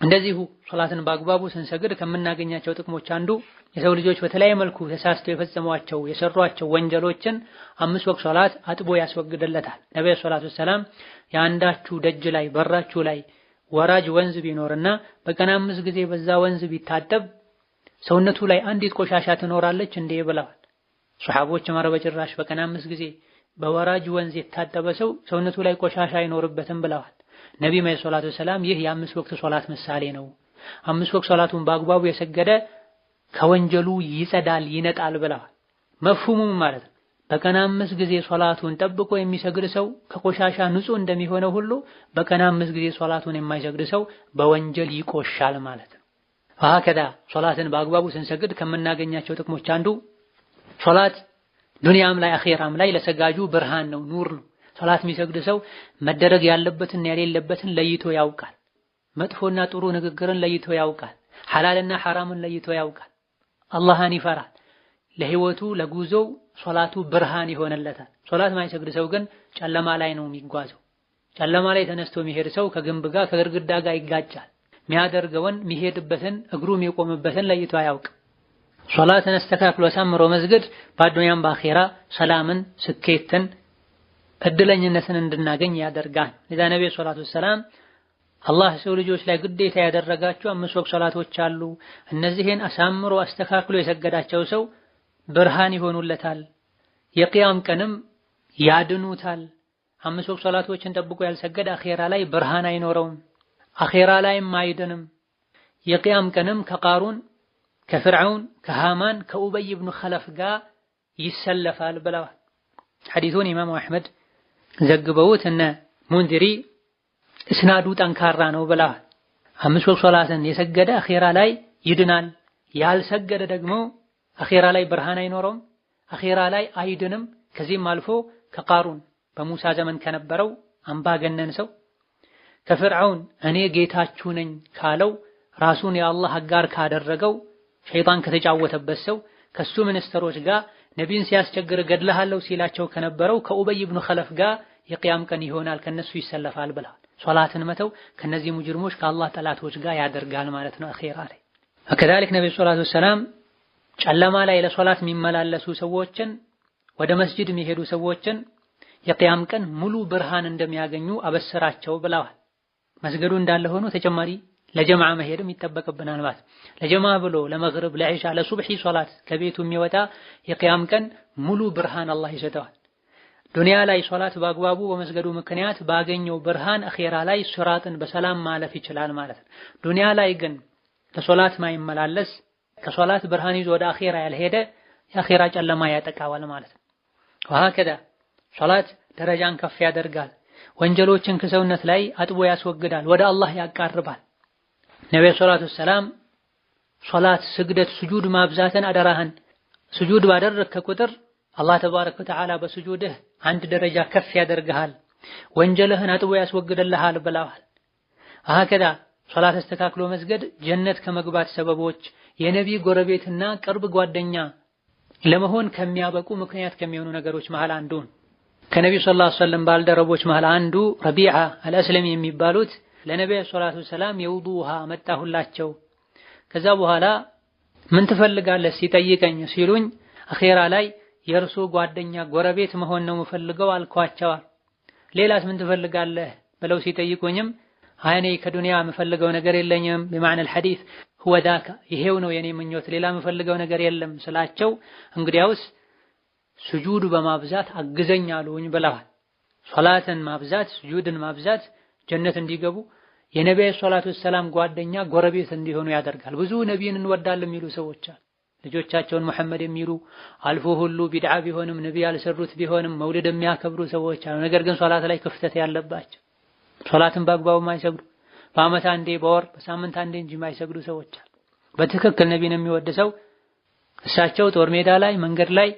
እንደዚሁ ሶላትን በአግባቡ ስንሰግድ ከምናገኛቸው ጥቅሞች አንዱ የሰው ልጆች በተለያየ መልኩ ተሳስተው የፈጸሟቸው የሰሯቸው ወንጀሎችን 5 ወቅት ሶላት አጥቦ ያስወግድለታል። ነብዩ ሰለላሁ ዐለይሂ ወሰለም የአንዳችሁ ደጅ ላይ በራችሁ ላይ ወራጅ ወንዝ ቢኖርና በቀን 5 ጊዜ በዛ ወንዝ ቢታጠብ ሰውነቱ ላይ አንዲት ቆሻሻ ትኖራለች እንዴ ብለዋል። ሱሐቦች ማረ በጭራሽ በቀን 5 ጊዜ በወራጅ ወንዝ የታጠበ ሰው ሰውነቱ ላይ ቆሻሻ አይኖርበትም ብለዋል። ነብዩ ሰለላሁ ዐለይሂ ወሰለም ይህ የ5 ወቅት ሶላት ምሳሌ ነው። 5 ወቅት ሶላቱን በአግባቡ የሰገደ ከወንጀሉ ይጸዳል ይነጣል ብለዋል። መፍሁሙም ማለት ነው በቀን 5 ጊዜ ሶላቱን ጠብቆ የሚሰግድ ሰው ከቆሻሻ ንጹህ እንደሚሆነው ሁሉ በቀን 5 ጊዜ ሶላቱን የማይሰግድ ሰው በወንጀል ይቆሻል ማለት ነው። ወሀከዛ ሶላትን በአግባቡ ስንሰግድ ከምናገኛቸው ጥቅሞች አንዱ ሶላት ዱንያም ላይ አኺራም ላይ ለሰጋጁ ብርሃን ነው፣ ኑር ነው። ሶላት የሚሰግድ ሰው መደረግ ያለበትን የሌለበትን ለይቶ ያውቃል። መጥፎና ጥሩ ንግግርን ለይቶ ያውቃል። ሐላልና ሐራምን ለይቶ ያውቃል። አላህን ይፈራል። ለህይወቱ ለጉዞው ሶላቱ ብርሃን ይሆንለታል። ሶላት ማይሰግድ ሰው ግን ጨለማ ላይ ነው የሚጓዘው። ጨለማ ላይ ተነስቶ የሚሄድ ሰው ከግንብ ጋር ከግድግዳ ጋር ይጋጫል። የሚያደርገውን የሚሄድበትን እግሩ የሚቆምበትን ለይቶ አያውቅም። ሶላትን አስተካክሎ አሳምሮ መስገድ በአዱንያም በአኺራ ሰላምን፣ ስኬትን፣ እድለኝነትን እንድናገኝ ያደርጋል። ለዛ ነብዩ ሰለላሁ ዐለይሂ ወሰለም አላህ ሰው ልጆች ላይ ግዴታ ያደረጋቸው 5 ወቅት ሶላቶች አሉ። እነዚህን አሳምሮ አስተካክሎ የሰገዳቸው ሰው ብርሃን ይሆኑለታል፣ የቂያም ቀንም ያድኑታል። 5 ወቅት ሶላቶችን ጠብቆ ያልሰገደ አኺራ ላይ ብርሃን አይኖረውም፣ አኺራ ላይም አይድንም። የቂያም ቀንም ከቃሩን ከፍርዓውን ከሃማን ከኡበይ ኢብኑ ኸለፍ ጋር ይሰለፋል ብለዋል። ሐዲሱን ኢማሙ አሕመድ ዘግበውት እነ ሙንዚሪ እስናዱ ጠንካራ ነው ብለዋል። 5 ወቅት ሶላትን የሰገደ አኺራ ላይ ይድናል፣ ያልሰገደ ደግሞ አኺራ ላይ ብርሃን አይኖረውም፣ አኺራ ላይ አይድንም። ከዚህም አልፎ ከቃሩን በሙሳ ዘመን ከነበረው አምባገነን ሰው ከፍርዓውን እኔ ጌታችሁ ነኝ ካለው ራሱን የአላህ አጋር ካደረገው ሸይጣን ከተጫወተበት ሰው ከሱ ሚኒስትሮች ጋር ነቢይን ሲያስቸግር ገድለሃለሁ ሲላቸው ከነበረው ከኡበይ ኢብኑ ኸለፍ ጋር የቂያም ቀን ይሆናል፣ ከነሱ ይሰለፋል ብለዋል። ሶላትን መተው ከነዚህ ሙጅሪሞች ከአላህ ጠላቶች ጋር ያደርጋል ማለት ነው አኺራ ላይ። ወከዛሊክ ነብዩ ሰለላሁ ዐለይሂ ወሰለም ጨለማ ላይ ለሶላት የሚመላለሱ ሰዎችን ወደ መስጂድ የሚሄዱ ሰዎችን የቂያም ቀን ሙሉ ብርሃን እንደሚያገኙ አበሰራቸው ብለዋል። መስገዱ እንዳለ ሆኖ ተጨማሪ ለጀማዓ መሄድም ይጠበቅብናል ማለት ለጀማዓ ብሎ ለመግሪብ ለኢሻ ለሱብሂ ሶላት ከቤቱ የሚወጣ የቂያም ቀን ሙሉ ብርሃን አላህ ይሰጠዋል። ዱንያ ላይ ሶላት በአግባቡ በመስገዱ ምክንያት ባገኘው ብርሃን አኺራ ላይ ሲራጥን በሰላም ማለፍ ይችላል ማለት ነው። ዱንያ ላይ ግን ለሶላት ማይመላለስ ከሶላት ብርሃን ይዞ ወደ አኺራ ያልሄደ የአኺራ ጨለማ ያጠቃዋል ማለት ነው። ወሀከዛ ሶላት ደረጃን ከፍ ያደርጋል፣ ወንጀሎችን ከሰውነት ላይ አጥቦ ያስወግዳል፣ ወደ አላህ ያቃርባል። ነብዩ ሰለላሁ ዐለይሂ ወሰለም ሶላት፣ ስግደት፣ ስጁድ ማብዛትን አደራህን ስጁድ ባደረግክ ቁጥር አላህ ተባረከ ወተዓላ በስጁድህ አንድ ደረጃ ከፍ ያደርግሃል፣ ወንጀልህን አጥቦ ያስወግድልሃል ብለዋል። አከዳ ሶላት አስተካክሎ መስገድ ጀነት ከመግባት ሰበቦች የነቢ ጎረቤትና ቅርብ ጓደኛ ለመሆን ከሚያበቁ ምክንያት ከሚሆኑ ነገሮች መሃል አንዱ ነው። ከነብዩ ሰለላሁ ዐለይሂ ወሰለም ባልደረቦች መሃል አንዱ ረቢዓ አልአስለሚ የሚባሉት ለነብዩ ሰለላሁ ዐለይሂ ወሰለም የውዱ ውሃ መጣሁላቸው። ከዛ በኋላ ምን ትፈልጋለህ ሲጠይቀኝ ሲሉኝ አኺራ ላይ የእርሱ ጓደኛ ጎረቤት መሆን ነው የምፈልገው አልኳቸው። ሌላስ ምን ትፈልጋለህ ብለው ሲጠይቁኝም እኔ ከዱንያ የምፈልገው ነገር የለኝም በማዕና الحديث هو ذاك ይሄው ነው የኔ ምኞት ሌላ የምፈልገው ነገር የለም ስላቸው እንግዲያውስ ስጁድ በማብዛት አግዘኝ አሉኝ ብለዋል። ሶላትን ማብዛት ስጁድን ማብዛት ጀነት እንዲገቡ የነብዩ ሰለላሁ ዐለይሂ ወሰለም ጓደኛ ጎረቤት እንዲሆኑ ያደርጋል። ብዙ ነብይን እንወዳለን የሚሉ ሰዎች አሉ። ልጆቻቸውን መሐመድ የሚሉ አልፎ ሁሉ ቢድዓ ቢሆንም ነብይ ያልሰሩት ቢሆንም መውሊድ የሚያከብሩ ሰዎች አሉ። ነገር ግን ሶላት ላይ ክፍተት ያለባቸው ሶላትን በአግባቡ የማይሰግዱ በአመት አንዴ በወር በሳምንት አንዴ እንጂ የማይሰግዱ ሰዎች አሉ። በትክክል ነብይን የሚወድ ሰው እሳቸው ጦር ሜዳ ላይ መንገድ ላይ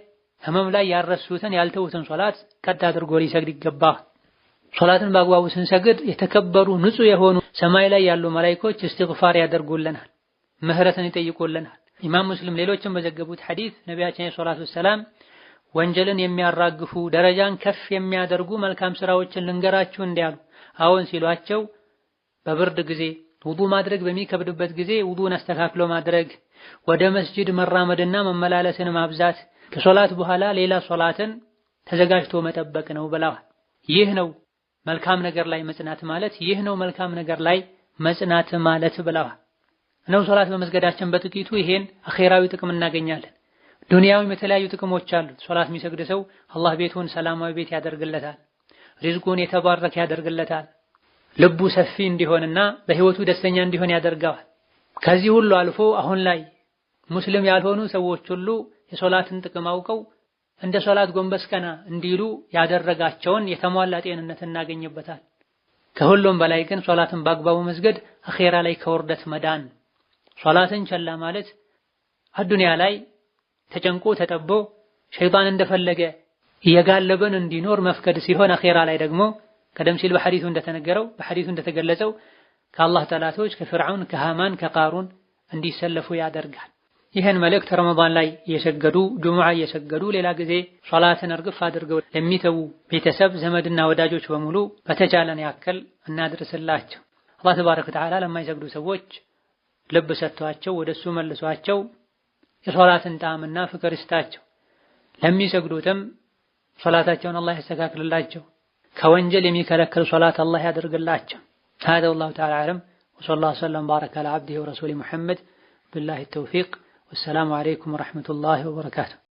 ህመም ላይ ያረሱትን ያልተውትን ሶላት ቀጥ አድርጎ ሊሰግድ ይገባል። ሶላትን በአግባቡ ስንሰግድ የተከበሩ ንጹህ የሆኑ ሰማይ ላይ ያሉ መላእክቶች እስትግፋር ያደርጉልናል፣ ምህረትን ይጠይቁልናል። ኢማም ሙስሊም ሌሎችም በዘገቡት ሐዲስ ነቢያችን ሰለላሁ ዐለይሂ ወሰለም ወንጀልን የሚያራግፉ ደረጃን ከፍ የሚያደርጉ መልካም ስራዎችን ልንገራችሁ እንዲያሉ አዎን ሲሏቸው በብርድ ጊዜ ውዱእ ማድረግ በሚከብድበት ጊዜ ውዱእን አስተካክሎ ማድረግ፣ ወደ መስጂድ መራመድና መመላለስን ማብዛት፣ ከሶላት በኋላ ሌላ ሶላትን ተዘጋጅቶ መጠበቅ ነው ብለዋል። ይህ ነው መልካም ነገር ላይ መጽናት ማለት፣ ይህ ነው መልካም ነገር ላይ መጽናት ማለት ብለዋል። ነው ሶላት በመስገዳችን በጥቂቱ ይሄን አኼራዊ ጥቅም እናገኛለን። ዱንያዊም የተለያዩ ጥቅሞች አሉት። ሶላት የሚሰግድ ሰው አላህ ቤቱን ሰላማዊ ቤት ያደርግለታል፣ ሪዝቁን የተባረከ ያደርግለታል፣ ልቡ ሰፊ እንዲሆንና በህይወቱ ደስተኛ እንዲሆን ያደርገዋል። ከዚህ ሁሉ አልፎ አሁን ላይ ሙስሊም ያልሆኑ ሰዎች ሁሉ የሶላትን ጥቅም አውቀው እንደ ሶላት ጎንበስ ቀና እንዲሉ ያደረጋቸውን የተሟላ ጤንነት እናገኝበታል። ከሁሉም በላይ ግን ሶላትን በአግባቡ መስገድ አኼራ ላይ ከውርደት መዳን። ሶላትን ቸላ ማለት አዱንያ ላይ ተጨንቆ ተጠቦ ሸይጣን እንደፈለገ እየጋለበን እንዲኖር መፍቀድ ሲሆን አኼራ ላይ ደግሞ ቀደም ሲል በሐዲሱ እንደተነገረው በሐዲሱ እንደተገለጸው ከአላህ ጠላቶች ከፍርዓውን ከሃማን ከቃሩን እንዲሰለፉ ያደርጋል። ይህን መልእክት ረመዳን ላይ እየሰገዱ ጁሙዓ እየሰገዱ ሌላ ጊዜ ሶላትን እርግፍ አድርገው ለሚተዉ ቤተሰብ ዘመድና ወዳጆች በሙሉ በተቻለን ያክል እናድርስላቸው። አላህ ተባረከ ወተዓላ ለማይሰግዱ ሰዎች ልብ ሰጥቷቸው ወደሱ መልሷቸው የሶላትን ጣዕምና ፍቅር ይስጣቸው። ለሚሰግዱትም ሶላታቸውን አላህ ያስተካክልላቸው። ከወንጀል የሚከለክል ሶላት አላህ ያደርግላቸው። هذا والله تعالى أعلم وصلى الله وسلم وبارك على عبده ورسوله محمد بالله التوفيق والسلام عليكم ورحمة الله وبركاته.